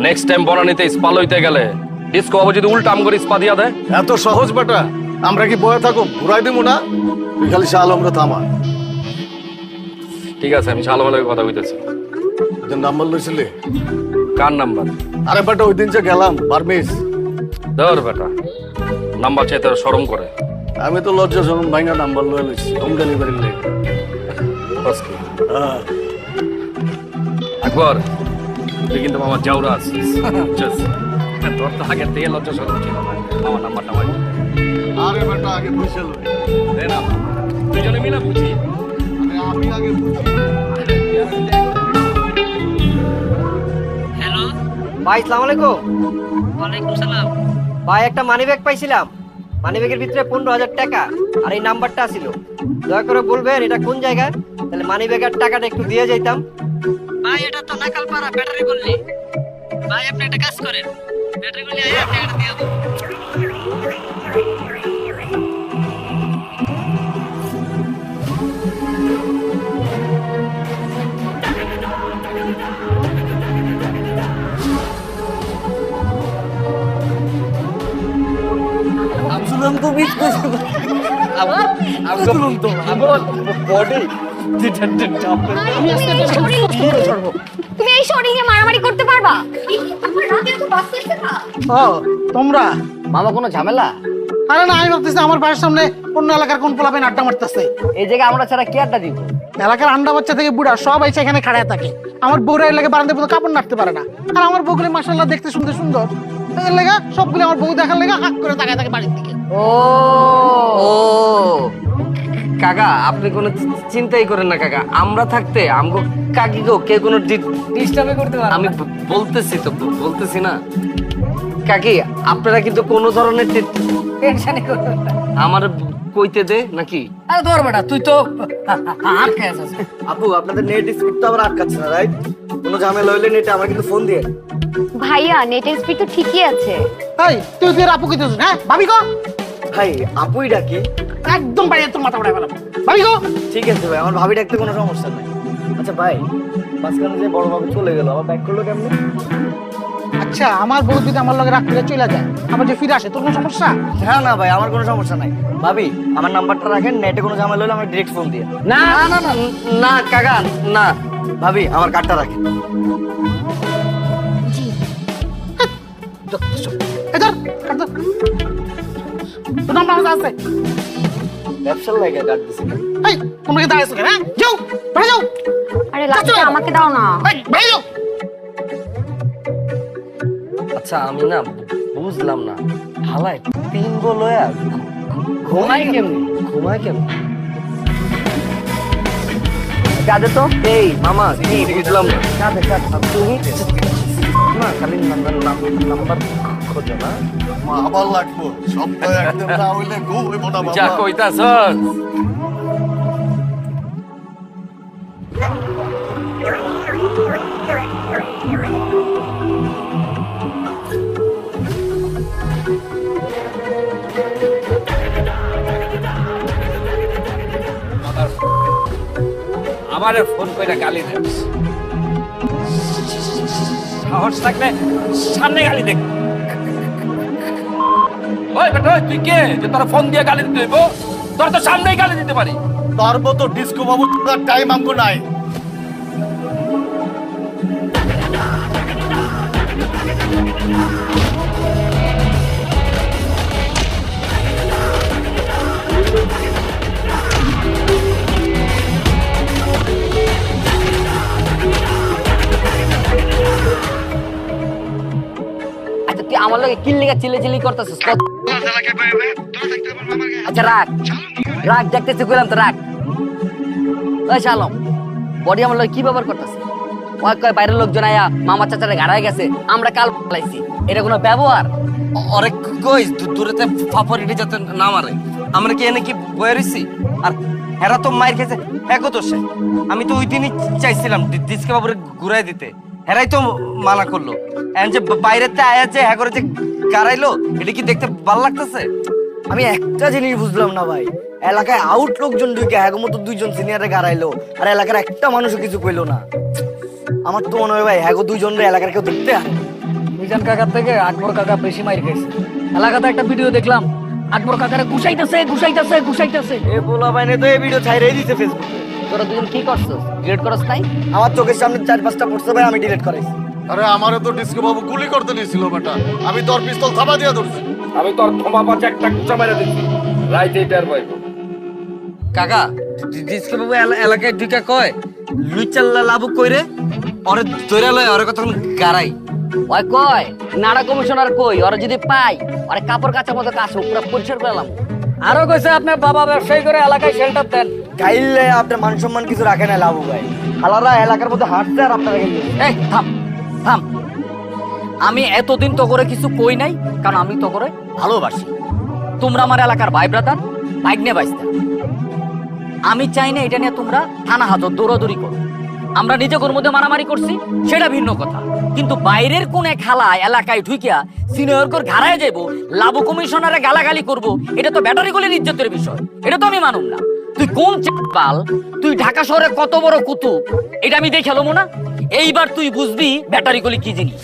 নেক্সট টাইম বনানিতে স্পা লইতে গেলে ডিস্কো বাবু যদি উল্টা আম করে স্পা দিয়া দেয় এত সহজ বেটা আমরা কি বয়ে থাকো ঘুরাই দিব না তুই খালি শাহ আলমরে থামা ঠিক আছে আমি শালমালের কথা কইতেছি ওদের নাম্বার লইছিলি কার নাম্বার আরে বেটা ওই দিন যে গেলাম বারমিস ধর বেটা নাম্বার চাইতে শরম করে আমি তো লজ্জা শরম ভাইঙ্গা নাম্বার লয়ে লইছি হোম ডেলিভারি লেগে আকবর তুই কিন্তু মামা জাউরা আছিস তোর তো আগের থেকে লজ্জা শরম ছিল না মামা নাম্বারটা আমার আরে বেটা আগে বুঝে লই। দুজনে মিলে বুঝি। আরে আমি আগে বুঝি। হ্যালো ভাই, আসসালামু আলাইকুম। ওয়ালাইকুম সালাম। ভাই একটা মানি ব্যাগ পাইছিলাম, মানি ব্যাগের ভিতরে 15,000 টাকা আর এই নাম্বারটা ছিল। দয়া করে বলবেন এটা কোন জায়গায়, তাহলে মানি ব্যাগের টাকাটা একটু দিয়ে যাইতাম। ভাই এটা তো নাকালপাড়া ব্যাটারি গল্লি। ভাই আপনি একটা কাজ করেন, ব্যাটারি গল্লি আইয়া টাকাটা দিয়ে দাও। তুমি এই শরীর নিয়ে মারামারি করতে পারবা? আমার রাতে তো বাস করতে না। ও তোমরা মামা কোনো ঝামেলা? আরে না, আমি ভাবতেছি আমার বাড়ির সামনে অন্য এলাকার কোন পোলাপেন আড্ডা মারতেছে। এই জায়গায় আমরা ছাড়া কি আড্ডা দিব? এলাকার আন্ডা বাচ্চা থেকে বুড়া সব এসে এখানে খাড়ায় থাকে। আমার বউরা এর লেগে বারান্দায় পর্যন্ত কাপড় নাড়তে পারে না। আর আমার বউগুলি মাশাআল্লাহ দেখতে সুন্দর সুন্দর, এর লেগে সবগুলো আমার বউ দেখার লেগে হাক করে তাকায় থাকে বাড়ির দিকে। ও কাকা, আপনি কোনো চিন্তাই করেন না কাকা। আমরা থাকতে আমগো কাকি গো কে কোনো ডিস্টার্বই করতে পারে। আমি বলতেছি তো, বলতেছি না কাকি, আপনারা কিন্তু কোনো ধরনের টেনশনই করবেন না। আমার কইতে দে নাকি? আরে ধর বেটা, তুই তো আটকে আছিস। আপু আপনাদের নেট স্পিড তো আবার আটকাচ্ছে না, রাইট? কোনো ঝামেলা হইলে নেটে আমার কিন্তু ফোন দিয়ে। ভাইয়া নেটের স্পিড তো ঠিকই আছে। এই তুই তুই আপু কইতেছিস? হ্যাঁ ভাবি গো, ভাই আপুই ডাকি। একদম বাড়ি তোর মাথা উড়াই ফেলাম। ভাবি গো, ঠিক আছে ভাই, আমার ভাবি ডাকতে কোনো সমস্যা নাই। আচ্ছা ভাই, মাঝখানে যে বড় বাবু চলে গেল, আবার ব্যাক করলো কেমনে? আচ্ছা আমার বউ যদি আমার লগে রাগ করে চলে যায়, আবার যে ফিরে আসে, তোর কোনো সমস্যা? হ্যাঁ না ভাই, আমার কোনো সমস্যা নাই। ভাবি আমার নাম্বারটা রাখেন, নেটে কোনো ঝামেলা হলে আমার ডিরেক্ট ফোন দিয়ে। না না না না কাকা, না। ভাবি আমার কার্ডটা রাখেন। এই ধর কাট ধর। তোর নাম্বার আমার কাছে আছে। ব্যবসার লাগে কার্ড দিছি। এই তোমরা কি দাঁড়াইছো কেন? হ্যাঁ যাও, বাড়ি যাও। আরে লাস্টে আমাকে দাও না। এই বাড়ি যাও। আচ্ছা আমি না বুঝলাম না, হালায় তিন বলয়া ঘুমায় কেমনি? ঘুমায় কেমনি? কাঁদে তো। এই মামা কি বুঝলাম না। কাঁদে তুমি না খালি নাম্বার খোঁজো না। আবার লাগবো সপ্তাহে একদিন না হইলে ঘুম হইব না যা বাবা। কইতাছস আমারে ফোন কইরা গালি দেস, সাহস থাকলে সামনে গালি দেখ। ওই বেটা, ওই তুই কে যে তোর ফোন দিয়ে গালি দিতে হইব? তোর তো সামনেই গালি দিতে পারি। তার মতো ডিস্কো বাবু টাইম আমগো নাই। আচ্ছা তুই আমার লগে কিল লেগে চিল্লি করতেছিস? আচ্ছা রাখ রাখ, দেখতেছি কইলাম তো রাখ। ওই শালম, বডি আমার লগে কি ব্যবহার করতেছে? ওই কয় বাইরের লোকজন আয়া মামা চাচারে ঘাড়ায় গেছে, আমরা কাল পালাইছি। এটা কোনো ব্যবহার? অরে কই দূরেতে ফাফরিটি যাতে না মারে। আমরা কি এনে কি বয়ে রইছি? আর হেরা তো মাইর খেয়েছে একও তো সে। আমি তো ওই দিনই চাইছিলাম ডিসকে বাবুরে ঘুরাই দিতে, হেরাই তো মানা করলো। এখন যে বাইরেতে আয়া যে হ্যাঁ করে যে গাড়াইলো, এটা কি দেখতে ভালো লাগতেছে? আমি একটা জিনিস বুঝলাম না ভাই, এলাকায় আউট লোকজন ঢুকে হ্যাগো মতো দুইজন সিনিয়রে গাড়াইলো, আর এলাকার একটা মানুষও কিছু কইলো না। আমার তো মনে হয় ভাই হ্যাগো দুইজনের এলাকার কেউ দেখতে আর মিজান কাকার থেকে আকবর কাকা বেশি মাইর খাইছে। এলাকাতে একটা ভিডিও দেখলাম, আকবর কাকারে ঘুষাইতেছে ঘুষাইতেছে ঘুষাইতেছে। এ বলা বাইনে তো এই ভিডিও ছাইরাই দিতে ফেসবুকে। তোরা দুজন কি করছস? ডিলিট করছ তাই? আমার চোখের সামনে 4-5টা পড়ছে ভাই, আমি ডিলিট করাইছি। আরে আমারে তো ডিস্কো বাবু গুলি করতে নিয়েছিল বেটা, আমি তোর পিস্তল থাবা দিয়া ধরছি। আমি তোর ক্ষমা পাচ্ছে একটা কুচা মেরে দিচ্ছি, রাইতে এটার ভাই। কাকা ডিসকে বাবু এলাকায় দুইটা কয় লুইচাল্লা লাভু কইরে ওরে ধরে লয়, ওরে কথা গারাই। ওই কয় নাড়া কমিশনার কই, ওরে যদি পাই ওরে কাপড় কাচার মতো কাছে পুরো পরিষ্কার করলাম। আরো কইছে আপনার বাবা ব্যবসায়ী করে এলাকায় শেল্টার দেন। গাইলে আপনার মান সম্মান কিছু রাখে না লাভু ভাই। আলাদা এলাকার মধ্যে হাঁটছে আর আপনারা গেলে এই থাম থাম, আমি এতদিন তো করে কিছু কই নাই, কারণ আমি তো করে ভালোবাসি। তোমরা আমার এলাকার ভাই ব্রাদার, ভাগ্নে বাইস্তা। আমি চাই না এটা নিয়ে তোমরা থানা হাজত দৌড়াদৌড়ি করো। আমরা নিজেদের মধ্যে মারামারি করছি সেটা ভিন্ন কথা, কিন্তু বাইরের কোন এক খালায় এলাকায় ঢুকিয়া সিনিয়রকর ঘাড়ায় যাবো, লাবু কমিশনারে গালাগালি করব, এটা তো ব্যাটারি গুলির ইজ্জতের বিষয়, এটা তো আমি মানুম না। তুই কোন চাল, তুই ঢাকা শহরে কত বড় কুতুব এটা আমি দেখে এলাম না। এইবার তুই বুঝবি ব্যাটারি গুলি কি জিনিস।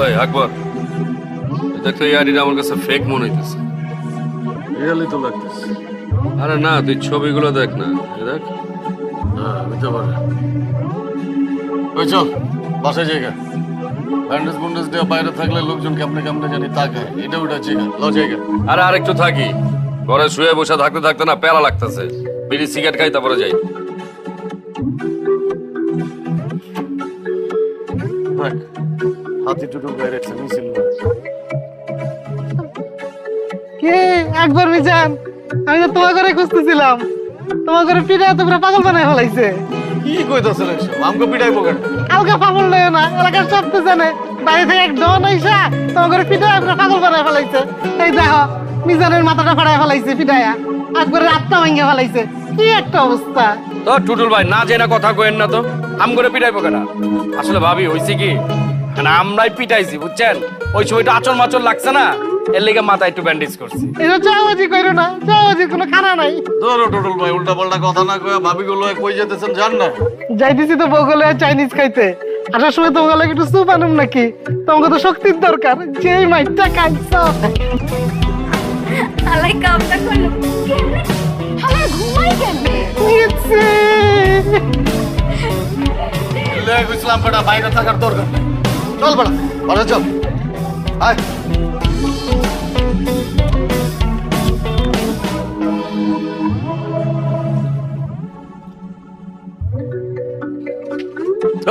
ওই আকবর, দেখো এই আইডিটা আমার কাছে ফেক মনে হইতেছে। রিয়েলি তো লাগতেছে। আরে না, তুই ছবিগুলো দেখ না, এই দেখ। হ্যাঁ হইতে পারে। ওই চল বাসায় জায়গা, ব্যান্ডেজ বন্ডেজ দেওয়া বাইরে থাকলে লোকজন কেমনে কেমনে জানি তাকায়, এটা ওটা জায়গা ল জায়গা। আরে আরেকটু থাকি, ঘরে শুয়ে বসে থাকতে থাকতে না প্যারা লাগতেছে, বিড়ি সিগারেট খাই তারপরে যাই। দেখ হাতি টুটুল বাইরে একটা মিছিল না। কে একবার মিজান, আমি তো তোমার ঘরে খুঁজতেছিলাম, তোমার ঘরে পিঠা তোমরা পাগল বানায় ফেলাইছে। কি কইতাছেন এসব? আমগো পিটাইবো কেন? আলগা পাগল নয় না, এলাকার সব তো জানে বাইরে থেকে এক ডন আইসা তোমার ঘরে পিঠা তোমরা পাগল বানায় ফেলাইছে। এই দেখো মিজানের মাথাটা ফাড়ায় ফেলাইছে পিঠায়া, একবারে আত্মা ভাঙিয়ে ফেলাইছে। কি একটা অবস্থা! তো টুটুল ভাই না জেনা কথা কইেন না তো, আম করে পিটাইবো কেন? আসলে ভাবি হইছে কি, মানে আমরাই পিটাইছি বুঝছেন, ওই সময়টা আচর মাচর লাগছে না, এর লেগে মাথা একটু ব্যান্ডেজ করছি। এটা চাওয়াজি কইরো না, চাওয়াজির কোনো খানা নাই। ধরো টুটুল ভাই উল্টা পাল্টা কথা না কয়ে ভাবি গুলো কই যেতেছেন জান না? যাইতেছি তো বগলে চাইনিজ খাইতে, আসার সময় তোমাকে একটু স্যুপ আনুম নাকি? তোমাকে তো শক্তির দরকার, যেই মাইটটা খাইছ। আলাই কামটা করলো কেমনে? হালা ঘুমাই কেমনে? নিচ্ছে লেগ ইসলাম বেটা বাইরে থাকার দরকার নেই। চল বেটা বাড়ি চল, আয়।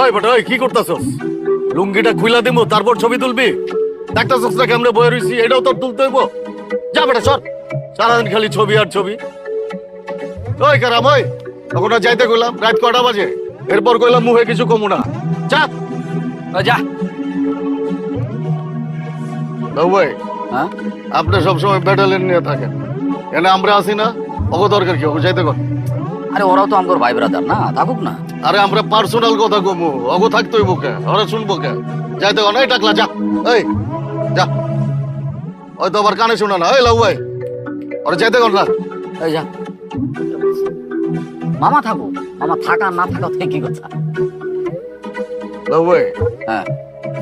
ওই বেটা ওই কি করতাছস? লুঙ্গিটা খুইলা দিমু তারপর ছবি তুলবি? দেখতাছস না কেমনে বয়ে রইছি, এটাও তোর তুলতে হইব। যা বেটা সর, সারাদিন খালি ছবি আর ছবি। ওই কারাম ওই, তখন আর যাইতে কইলাম রাত কটা বাজে, এরপর কইলাম মুখে কিছু কমু না। যা যা বাবু ভাই, আপনি সবসময় ব্যাটালিয়ন নিয়ে থাকেন, এনে আমরা আসি না, অগ দরকার কি ওকে যাইতে কর। আরে ওরাও তো আমার ভাই ব্রাদার না, থাকুক না। আরে আমরা পার্সোনাল কথা কমু, অগ থাকতোই বুকে, ওরা শুনবো কে? যাইতে কর। এই টাকলা যা, এই যা, ওই তো আবার কানে শোনা না। এই লাউ ভাই ওরা যাইতে কর না। এই যা মামা থাকো, মামা থাকা না থাকা থেকে কি কথা? লাউ ভাই, হ্যাঁ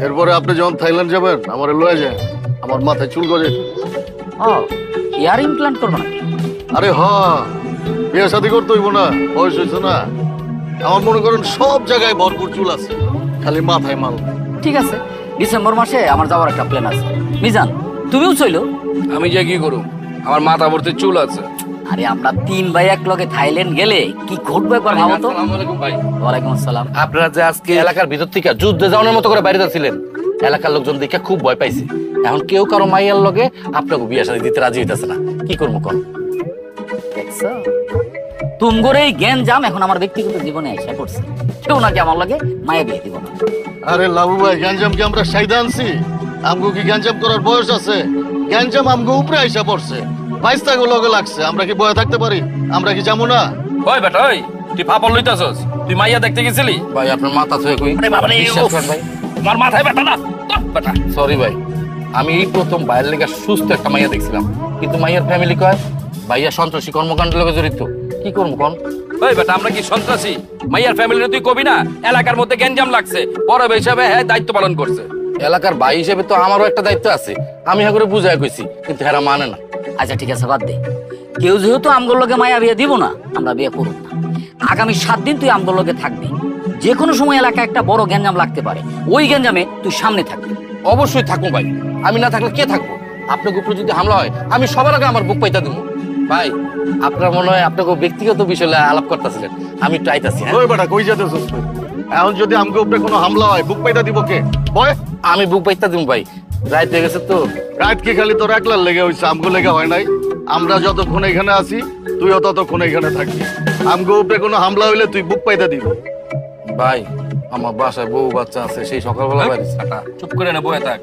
এরপরে আপনি যখন থাইল্যান্ড যাবেন আমার লয়ে যায়, আমার মাথায় চুল গজে। ও ইয়ার ইমপ্লান্ট করবো নাকি? আরে হ, বিয়ে শাদী করতে হইব না, বয়স হয়েছে না। আমার মনে করেন সব জায়গায় ভরপুর চুল আছে, খালি মাথায় মাল। ঠিক আছে, ডিসেম্বর মাসে আমার যাওয়ার একটা প্ল্যান আছে। মিজান তুমিও চইলো। আমি যে কি করব, আমার মাথা ভর্তি চুল আছে। আরে আমরা 3 ভাই এক লগে থাইল্যান্ড গেলে কি ঘটবে একবার ভাবো তো। ওয়ালাইকুম আসসালাম। আপনারা যে আজকে এলাকার ভিতর থেকে যুদ্ধে যাওয়ার মতো করে বাইরে যাচ্ছিলেন, এলাকার লোকজন দেখে খুব ভয় পাইছে। এখন কেউ কারো মাইয়ার লগে আপনাকে বিয়ে শাদী দিতে রাজি হইতেছে না, কি করবো কোন? দেখছো তুমগোর এই জ্ঞান জাম এখন আমার ব্যক্তিগত জীবনে এসে পড়ছে। কেউ নাকি আমার লগে মায়া বিয়ে দিব না। আরে লাবু ভাই, গ্যাঞ্জাম কি আমরা সাইদা আনছি? আমগো কি গ্যাঞ্জাম করার বয়স আছে? গ্যাঞ্জাম আমগো উপরে আইসা পড়ছে, বাইশটাকে লগে লাগছে। আমরা কি বয়ে থাকতে পারি? আমরা কি যাবো না? ওই বেটা, ওই তুই পাপড় লইতাছস? তুই মাইয়া দেখতে গেছিলি? ভাই আপনার মাথা ছুঁয়ে কই, আরে বাবা রে, বিশ্বাস করেন ভাই, আমার মাথায় ব্যথা না তোর বেটা। সরি ভাই, আমি এই প্রথম বাইরের লেগে সুস্থ একটা মাইয়া দেখছিলাম, কিন্তু মাইয়ার ফ্যামিলি কয় ভাইয়া সন্ত্রাসী কর্মকাণ্ডের লগে জড়িত। কি করবো কোন? ওই বেটা, আমরা কি সন্ত্রাসী? মাইয়ার ফ্যামিলির তুই কবি না এলাকার মধ্যে গ্যাঞ্জাম লাগছে, বড় ভাই হিসাবে হ্যাঁ দায়িত্ব পালন করছে। এলাকার ভাই হিসেবে তো আমারও একটা দায়িত্ব আছে, আমি হ্যাঁ করে বুঝাই কইছি, কিন্তু হেরা মানে না। আচ্ছা ঠিক আছে, বাদ দে। কেউ যেহেতু আমগোর লগে মায়া বিয়ে দিব না, আমরা বিয়ে করব না। আগামী 7 দিন তুই আমগোর লগে থাকবি। যে কোনো সময় এলাকায় একটা বড় গ্যাঞ্জাম লাগতে পারে, ওই গ্যাঞ্জামে তুই সামনে থাকবি। অবশ্যই থাকবো ভাই, আমি না থাকলে কে থাকবো? আপনার উপরে যদি হামলা হয় আমি সবার আগে আমার বুক পাইতা দেবো। ভাই আপনার মনে হয় আপনাকে ব্যক্তিগত বিষয় আলাপ করতেছিলেন, আমি একটু আইতাছি। ওই বেটা কই যেতেছস তুই? এখন যদি আমগো উপরে কোনো হামলা হয় বুক পাইতা দিব কে? বয় আমি বুক পাইতা দিব ভাই, রাত হয়ে গেছে তো। রাত কি খালি তোর একলার লেগে হইছে? আমগো লেগে হয় নাই? আমরা যতক্ষণ এখানে আছি তুইও ততক্ষণ এখানে থাকবি। আমগো উপরে কোনো হামলা হইলে তুই বুক পাইতা দিবি। ভাই আমার বাসায় বউ বাচ্চা আছে, সেই সকালবেলা বাইরে। চুপ করে না, বয়ে থাক।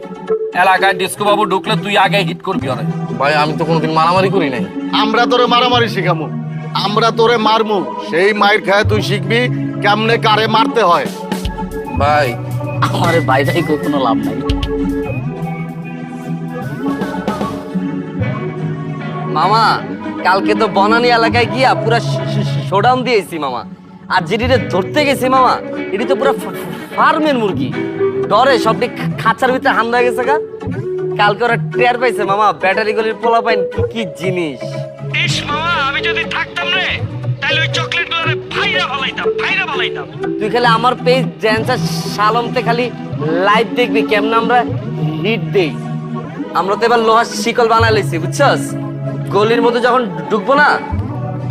এলাকায় ডিস্কো বাবু ঢুকলে তুই আগে হিট করবি অনেক। ভাই আমি তো কোনোদিন মারামারি করি নাই। আমরা তোরে মারামারি শিখামু, আমরা তোরে মারমু, সেই মায়ের খায় তুই শিখবি কেমনে কারে মারতে হয়। ভাই আমার ভাই ভাই কোনো লাভ নাই। মামা কালকে তো বনানী এলাকায় গিয়া পুরা শোডাউন দিয়েছি মামা। আর যেটিতে ধরতে গেছি মামা, এটি তো পুরো ফার্মের মুরগি, ডরে সবটি খাঁচার ভিতরে হামলা হয়ে গেছে। কালকে ওরা টের পাইছে মামা, ব্যাটারি গলির পোলা পাইন কি জিনিস। ইস মামা, আমি যদি থাকতাম রে তাহলে ওই চকলেট গুলো ভাইরা ফালাইতাম। তুই খালি আমার পেজ ড্যান্সার শালমতে খালি লাইভ দেখবি কেমন আমরা হিট দেই। আমরা তো এবার লোহার শিকল বানাই লাইছি বুঝছস। গলির মধ্যে যখন ঢুকবো না,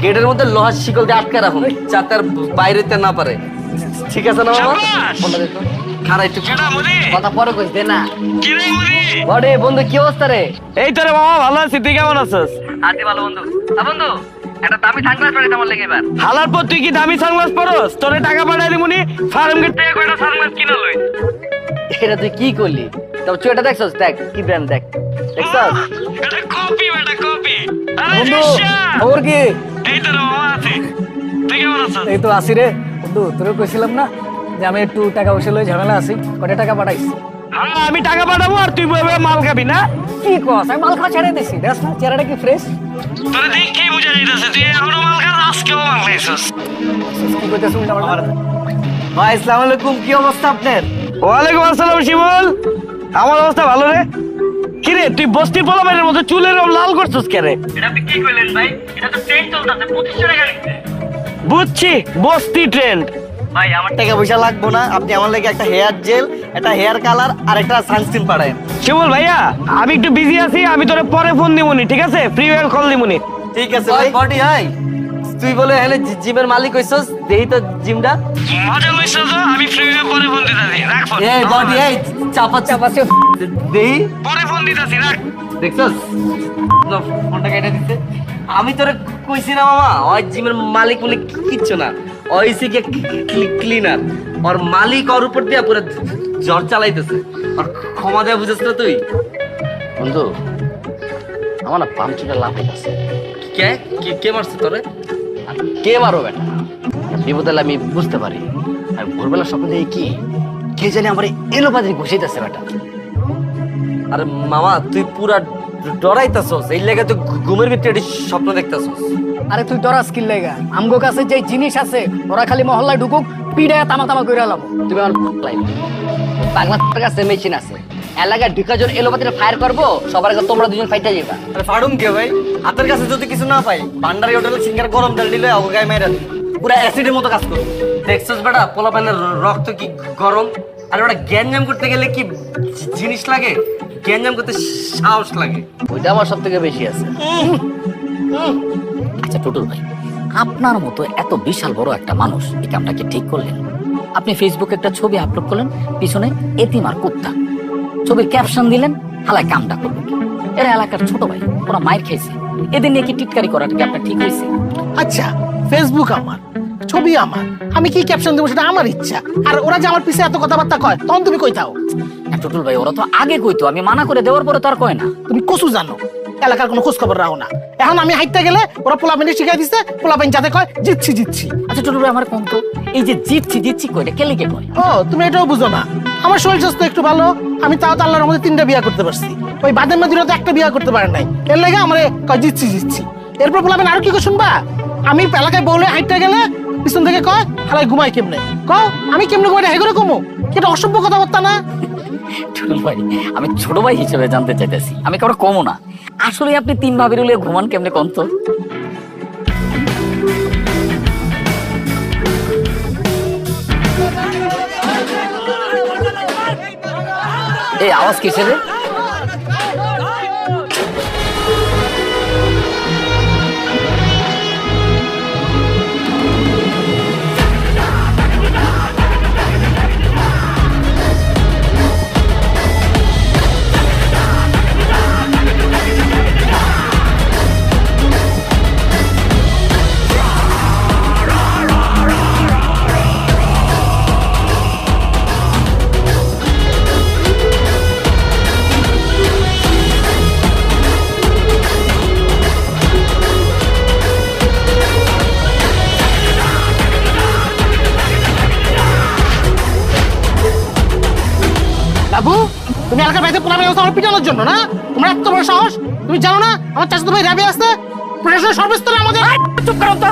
গেটের মধ্যে লোহার শিকল দিয়ে আটকে রাখুন, যাতে আর বাইরেতে না পারে। ঠিক আছে না মামা? খারাপ একটু কথা পরে কইস দে না। বড়ে বন্ধু কি অবস্থা রে? এই তো রে মামা, ভালো আছি, তুই কেমন আছিস? আছি ভালো বন্ধু। বন্ধু একটা দামি সানগ্লাস পরে আমার লেগে এবার। হালার পর তুই কি দামি সানগ্লাস পরস? তোরে টাকা পাঠাই দিমুনি, ফার্ম গেট থেকে কয়টা সানগ্লাস কিনা লই। এটা তুই কি করলি? তবে চুয়েটা দেখছস? দেখ কি ব্র্যান্ড, দেখ দেখছস? এটা কপি বেটা, কপি। আরে বন্ধু রিশা, খবর কি? এই তো রে মামা আছি, তুই কেমন আছিস? এই তো আসি রে বন্ধু। তোরে কইছিলাম না যে আমি একটু টাকা পয়সা লই ঝামেলা আছি, কয়টা টাকা পাঠাইছি। হ্যাঁ আমি টাকা পাঠাবো আর তুই বলবে মাল খাবি না? কি কস? আমি মাল খাওয়া ছেড়ে দিছি, দেখ না চেহারাটা কি ফ্রেশ। তোরে দেখেই বুঝা যাইতাছে তুই এখনো মাল খাস, আজকেও মাল খাইছিস। কি কইতেছ উল্টা পাল্টা? ভাই আসসালামু আলাইকুম, কি অবস্থা আপনার? ওয়ালাইকুম আসসালাম শিমুল, আমার অবস্থা ভালো রে। কি রে তুই বস্তির পোলাপানের মতো চুলের লাল করছিস কে রে? এটা আপনি কি কইলেন ভাই? এটা তো ট্রেন চলতেছে, 2500 টাকা নিচ্ছে। বুঝছি, বস্তি ট্রেন্ড। ভাই আমার টাকা পয়সা লাগবো না, আপনি আমার লাগে একটা হেয়ার জেল, একটা হেয়ার কালার আর একটা সানস্ক্রিন পাঠায়েন। শিমুল ভাইয়া আমি একটু বিজি আছি, আমি তোরে পরে ফোন দিমুনি, ঠিক আছে? ফ্রি ওয়েল কল দিমুনি। ঠিক আছে ভাই। বডি হাই, তুই বলে এখানে জিমের মালিক হইছস, দেই তো জিমটা। মজা লইছস তো, আমি ফ্রি হয়ে পরে ফোন দিতাছি, রাখ ফোন। এই বডি এই চাপা দেই, পরে ফোন দিতাছি, রাখ। দেখছস ফোনটা কেটে দিতে। আমি তোরে কইছি না মামা, ওই জিমের মালিক বলে কিচ্ছু না, ওইসি কে ক্লিনার। আর মালিক ওর উপর দিয়া পুরো জ্বর চালাইতেছে, আর ক্ষমা দেয়া বুঝছ না তুই? বন্ধু আমার না পাঞ্চটা লাভ হইতাছে। কে কে মারছে তোরে? কে মারো বেটা? বিপদে আমি বুঝতে পারি। আর ভোরবেলা স্বপ্ন দেখি কি কে জানি আমার এলোপাতি ঘুষাইতেছে বেটা। আরে মামা তুই পুরা ডরাইতাছস এই লেগে তো ঘুমের ভিতরে এটি স্বপ্ন দেখতাছস। আরে তুই ডরাস কি লাগা? আমগো কাছে যে জিনিস আছে ওরা খালি মহল্লায় ঢুকুক পিড়ায় তামা তামা কইরা লাম। তুমি আমার বাংলার কাছে মেশিন আছে, এলাকায় 2 জন এলোপাতিরে ফায়ার করবো, সবার আগে তোমরা 2 জন ফাইটা যাবা। আরে ফাড়ুম কে ভাই, হাতের কাছে যদি কিছু না পাই ভান্ডারি হোটেলে সিঙ্গার গরম তেল দিলে ওকে গায়ে মাইরা দিই, পুরো অ্যাসিডের মতো কাজ করবে। দেখছস বেটা পোলাপানের রক্ত কি গরম, আর ওটা গ্যাঞ্জাম করতে গেলে কি জিনিস লাগে, গ্যাঞ্জাম করতে সাহস লাগে। ওইটা আমার সব থেকে বেশি আছে। আচ্ছা টুটুল ভাই, আপনার মতো এত বিশাল বড় একটা মানুষ এই কামটা কি ঠিক করলেন? আপনি ফেসবুকে একটা ছবি আপলোড করলেন, পিছনে এতিম আর কুত্তা, ছবির ক্যাপশন দিলেন, হালায় কামটা করবেন। এরা এলাকার ছোট ভাই, ওরা মায়ের খেয়েছে, এদের নিয়ে কি টিটকারি করাটা কি আপনার ঠিক হয়েছে? আচ্ছা ফেসবুক আমার, ছবি আমার, আমি কি ক্যাপশন দেবো সেটা আমার ইচ্ছা। আর ওরা যে আমার পিছে এত কথাবার্তা কয় তখন তুমি কই থাও? টুটুল ভাই ওরা তো আগে কইতো, আমি মানা করে দেওয়ার পরে তো আর কয় না। তুমি কসু জানো, এলাকার কোনো খোঁজ খবর রাখো না। এখন আমি হাইটটা গেলে ওরা পোলাপাইনে শিখাই দিচ্ছে, পোলাপাইন যাতে কয় জিতছি জিতছি। আচ্ছা টুটুল ভাই আমার কোন তো এই যে জিতছি জিতছি কইটা কে লিখে কয়? ও তুমি এটাও বুঝো না, আমার শরীর স্বাস্থ্য একটু ভালো, আমি তাও তো আল্লাহর রহমতে 3টা বিয়ে করতে পারছি। ওই বাদের মাদিরা তো একটা বিয়ে করতে পারে নাই, এর লাগে আমারে কয় জিতছি জিতছি। এরপর পোলাপাইন আরো কি শুনবা, আমি এলাকায় বলে হাইটটা গেলে পিছন থেকে কয় হালাই ঘুমাই কেমনে, কও আমি কেমনে ঘুমাই হে করে কমো, এটা অসভ্য কথাবার্তা না? টুটুল ভাই আমি ছোট ভাই হিসেবে জানতে চাইতেছি, আমি কারো কমও না। আসলে আপনি 3 ভাবির হলে ঘুমান কেমনে কোন তো? এই আওয়াজ কিসের রে? বাবু তুমি এলাকার বাইরে পোলাপাইন আমার পিটানোর জন্য না? তোমার এত বড় সাহস, তুমি জানো না আমার চাচাতো ভাই রাবি আছে প্রশাসনের সর্বস্তরে আমাদের। চুপ করো তো।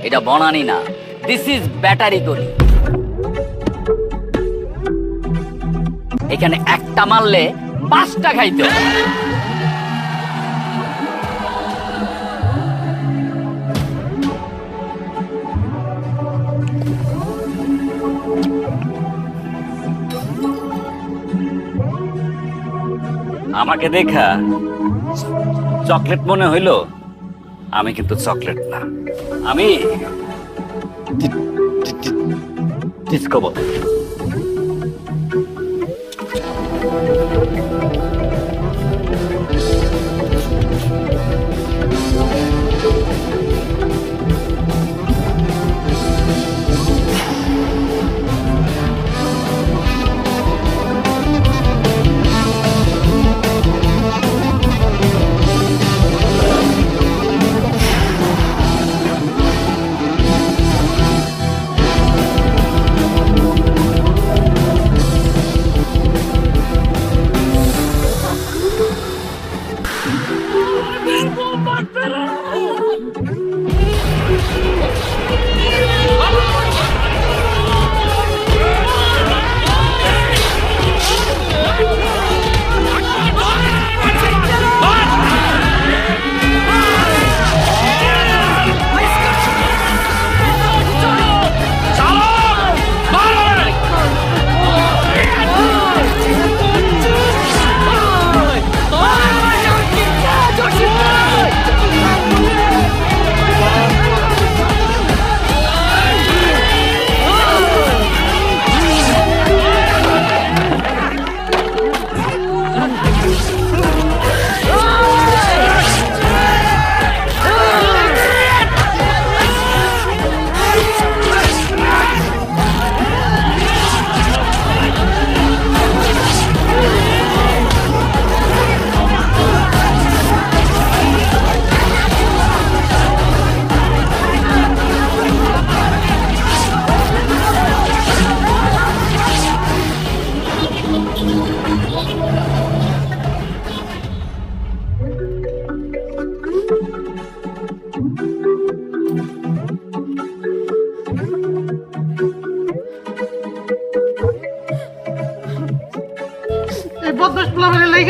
এটা বনানি না, দিস ইজ ব্যাটারি গলি। এখানে একটা মারলে 5টা খাইতে হবে। আমাকে দেখা চকলেট মনে হইলো, আমি কিন্তু চকলেট না, আমি ডিসকো বল।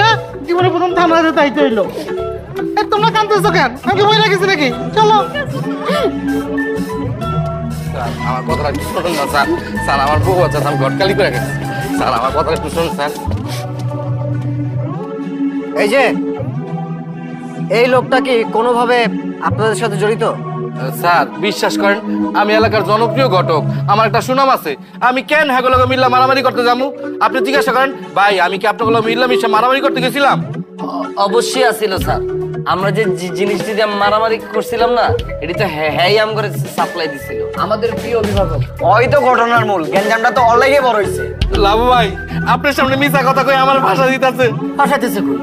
গা জীবনে প্রথম থানাতে তাইতে হইলো। তোমরা কাঁদতেছো কেন? আমি বই রাখিছি নাকি? চলো। স্যার আমার কথাটা একটু শুনুন না স্যার। স্যার আমার বউ আছে, আমি ঘটকালি করে গেছি। স্যার আমার কথাটা একটু শুনুন স্যার। এই যে এই লোকটা কি কোনোভাবে আপনাদের সাথে জড়িত? স্যার বিশ্বাস করেন আমি এলাকার জনপ্রিয় ঘটক, আমার একটা সুনাম আছে। আমি কেন হ্যাগুলোকে মিল্লা মারামারি করতে যাবো? আপনি জিজ্ঞাসা করেন ভাই, আমি কি আপনাগুলো মিল্লা মিশা মারামারি করতে গেছিলাম? অবশ্যই আসিল স্যার। আমরা যে জিনিসটি দিয়ে মারামারি করছিলাম না, এটি তো হ্যাঁ আম করে সাপ্লাই দিছিল আমাদের প্রিয় অভিভাবক। ওই তো ঘটনার মূল, গ্যাঞ্জামটা তো অনলাইনে বড় হইছে। লাভু ভাই আপনার সামনে মিছা কথা কই আমার ভাষা দিতেছে। পাঠাইতেছে কই?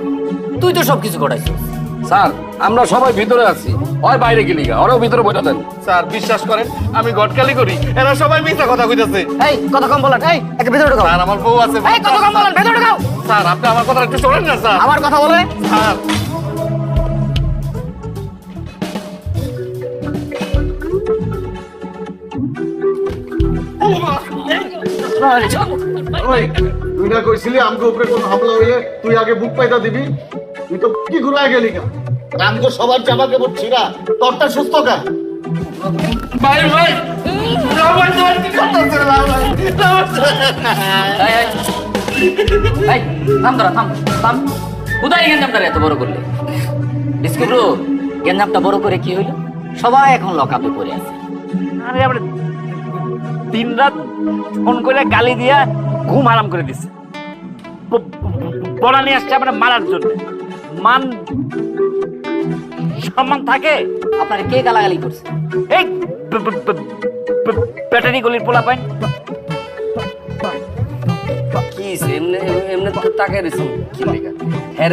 তুই তো সবকিছু ঘটাইছিস। স্যার আমরা সবাই ভিতরে আছি, ওই বাইরে গেলি গা, ওরাও ভিতরে বসে দেন। স্যার বিশ্বাস করেন আমি ঘটকালি করি, এরা সবাই মিথ্যা কথা কইতাছে। এই কথা কম বলেন, এই একটা ভেতরে ঢোকাও। স্যার আমার বউ আছে। এই কথা কম বলেন, ভেতরে ঢোকাও। স্যার আপনি আমার কথা একটু শোনেন না স্যার। আমার কথা বলে স্যার ওই তুই না কইছিলি আমগো উপরে কোন হামলা হইলে তুই আগে বুক পাইতা দিবি? তুই তো কি ঘুরায় গেলি কেন? আমগো সবার জামা কাপড় ছিঁড়া, তোরটা সুস্থ কেন? ভাই ভাই রামাই তোমার কি করতেছে? এই থাম তোরা, থাম থাম। কোথায় গেঞ্জামটা এত বড় করলে? বিস্কুট ব্রো, গেঞ্জামটা বড় করে কি হইলো? সবাই এখন লকআপে পড়ে আছে। আরে আমরা দিন রাত ফোন করে গালি দিয়া ঘুম হারাম করে দিচ্ছে। বড়া নিয়ে আসছে আমরা মারার জন্য। মান সম্মান থাকে? আপনার কে গালাগালি করছে? এই ব্যাটারি গলির পোলা পাইন কি এমনি এমনি তো তাকাই রয়েছে কি লেখা? হ্যাঁ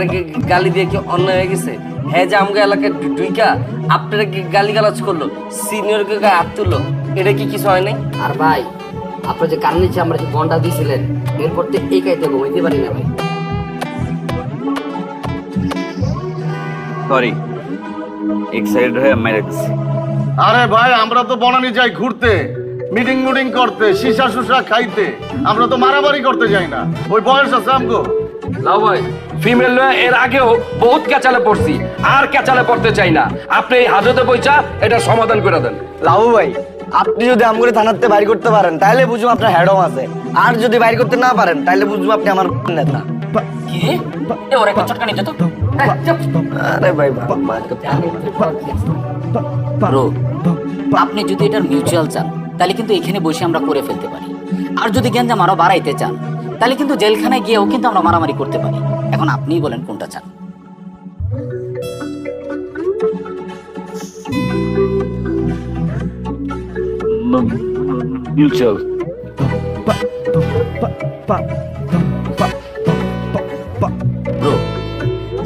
গালি দিয়ে কি অন্যায় হয়ে গেছে? হ্যাঁ যে আমাকে এলাকায় ঢুইকা আপনারা গালি গালাজ করলো, সিনিয়রকে গায়ে হাত তুললো, এটা কি কিছু হয় নাই? আর ভাই আপনার যে কান নিচে আমরা যে বন্ডা দিয়েছিলেন, এরপর তো এই কাইতে ঘুমাইতে পারি না ভাই। সরি এক্সাইটেড হয়ে মেরে দিচ্ছি। আরে ভাই আমরা তো বনানি যাই ঘুরতে, মিটিং মুটিং করতে, সিসা সুসা খাইতে, আমরা তো মারামারি করতে যাই না। ওই বয়স আছে আমগো। লাউ ভাই ফিমেল এর আগেও বহুত ক্যাচালে পড়ছি, আর ক্যাচালে পড়তে চাই না। আপনি এই হাজতে পয়সা এটা সমাধান করে দেন। লাভু ভাই আপনি যদি আমগুলো থানাতে বাইর করতে পারেন তাহলে বুঝবো আপনার হেডম আছে, আর যদি বাইর করতে না পারেন তাহলে বুঝবো আপনি আমার নেতা। কি এ ওর একটা চটকানি দে তো। আরে ভাই ব্রো, আপনি যদি এটার মিউচুয়াল চান তাহলে কিন্তু এখানে বসে আমরা করে ফেলতে পারি। আর যদি গেঞ্জাম আরো বাড়াইতে চান তাহলে কিন্তু জেলখানায় গিয়েও কিন্তু আমরা মারামারি করতে পারি। এখন আপনিই বলেন কোনটা চান। মিউচুয়াল। ব্রো,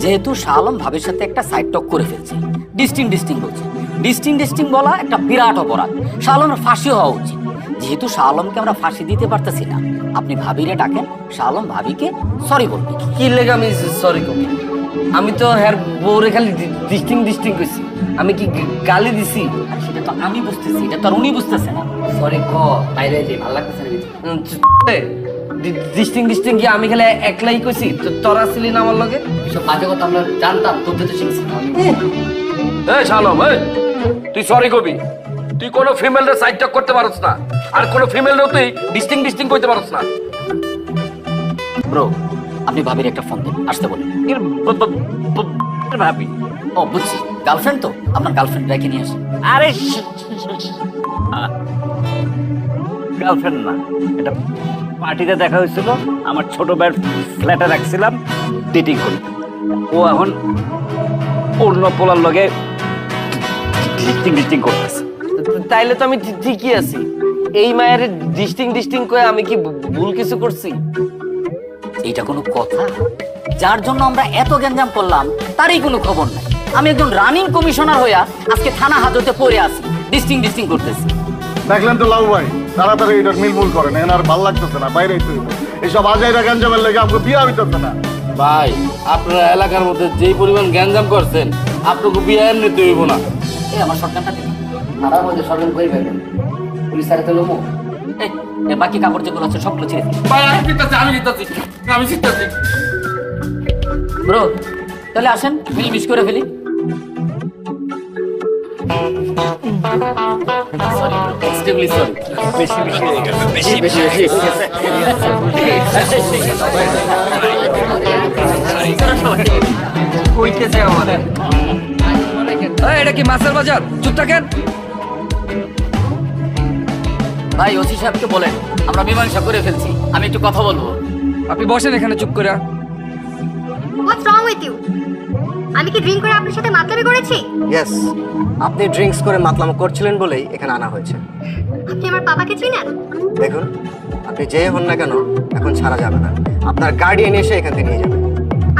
যেহেতু শাহ আলম ভাবির সাথে একটা সাইড টক করে ফেলছে, ডিস্টিং বলছে, ডিস্টিং বলা একটা বিরাট অপরাধ। শাহ আলমের ফাঁসি হওয়া উচিত। যেহেতু শাহ আলমকে আমরা ফাঁসি দিতে পারতেছি না, আপনি ভাবিরে ডাকেন, শাহ আলম ভাবিকে সরি বলবে। কি লেগে আমি সরি করবো? আমি তো হ্যাঁ বউরে খালি ডিস্টিং করছি, আমি কি গালি দিছি? আর সেটা তো আমি বুঝতেছি, এটা তো আর উনি বুঝতেছে না। সরি ক বাইরে যে ভালো লাগতেছে না। ডিস্টিং কি আমি খালি একলাই কইছি? তোরা ছিলি না আমার লগে? এসব বাজে কথা আমরা জানতাম, তোর তো শিখছি। এই শালম, এই তুই সরি কবি। তুই কোনো ফিমেলের সাইড টক করতে পারছ না, আর কোনো ফিমেলেরও তুই ডিস্টিং করতে পারছ না। ব্রো, আপনি ভাবির একটা ফোন দেন, আসতে বলেন। ভাবি ও বুঝছি, গার্লফ্রেন্ড তো, আপনার গার্লফ্রেন্ড রেখে নিয়ে আসেন। আরে গার্লফ্রেন্ড না, এটা পার্টিতে দেখা হয়েছিল, আমার ছোট ভাইয়ের ফ্ল্যাটে রাখছিলাম ডেটিং করি। ও এখন অন্য পোলার লগে ডিস্টিং করতেছে। তাইলে তো আমি ঠিকই আছি। এই মায়ের ডিস্টিং করে আমি কি ভুল কিছু করছি? এইটা কোনো কথা? যার জন্য আমরা এত গ্যাঞ্জাম করলাম তারই কোনো খবর নাই। আমি একজন রানিং কমিশনার হইয়া আজকে থানা হাজতে পড়ে আছি, ডিস্টিং করতেছি। দেখলেন তো লাউ ভাই, তাড়াতাড়ি এটার মিলমুল করেন, এনার ভাল লাগতেছে না, বাইরে এইসব আজাইরা গ্যাঞ্জামের লেগে আমাকে বিয়া হইতেছে না। ভাই আপনারা এলাকার মধ্যে যেই পরিমাণ গ্যাঞ্জাম করছেন, আপনাকে বিয়ে নিতে হইব না। এই আমার সরকারটা দিন, তারা মধ্যে সরকার করে ফেলবেন, পুলিশ তারা তো লোমো। এই বাকি কাপড় যেগুলো আছে সবগুলো ছেড়ে দিন। ভাই আমি জিততেছি। ব্রো তাহলে আসেন মিলমিশ করে ফেলি। Sorry extremely sorry. বেশি বেশি হয়ে গেছে, বেশি বেশি কইতেছে আমাদের এটা কি মাছের বাজার? চুপ থাকেন। ভাই ওসি সাহেবকে বলেন আমরা মীমাংসা করে ফেলছি, আমি একটু কথা বলবো। আপনি বসেন এখানে চুপ করে। হোয়াটস রং উইথ ইউ? আমি কি ড্রিঙ্ক করে আপনার সাথে মাতলামি করেছি? ইয়েস, আপনি ড্রিঙ্কস করে মাতলামো করছিলেন বলেই এখানে আনা হয়েছে। আপনি আমার বাবাকে চিনেন? দেখুন, আপনি যে হন না কেন এখন ছাড়া যাবে না, আপনার গার্ডিয়ান এসে এখান থেকে নিয়ে যাবে।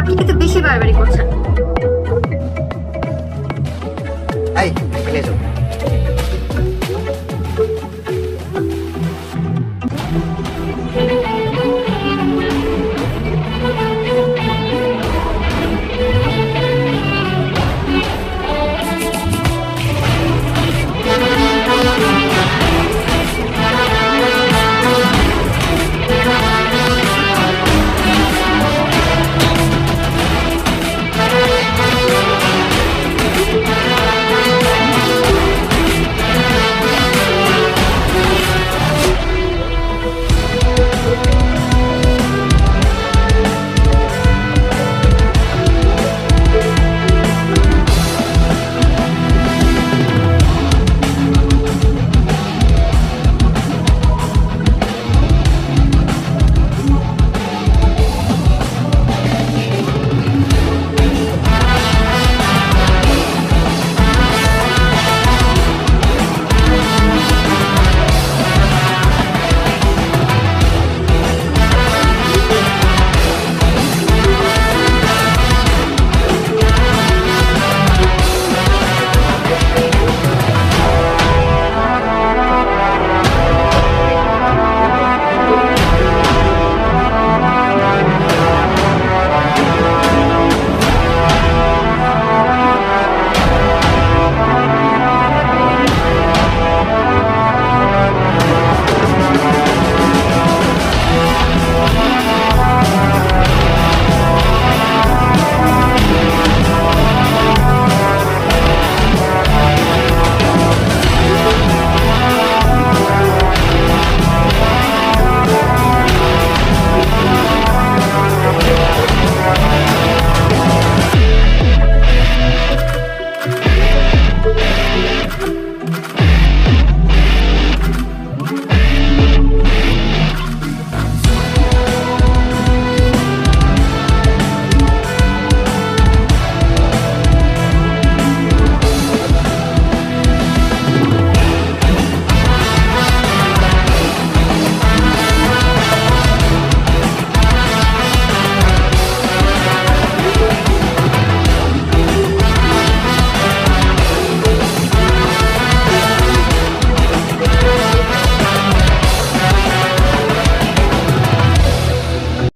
আপনি কিন্তু বেশি বাড়াবাড়ি করছেন। এই নিয়ে যাও।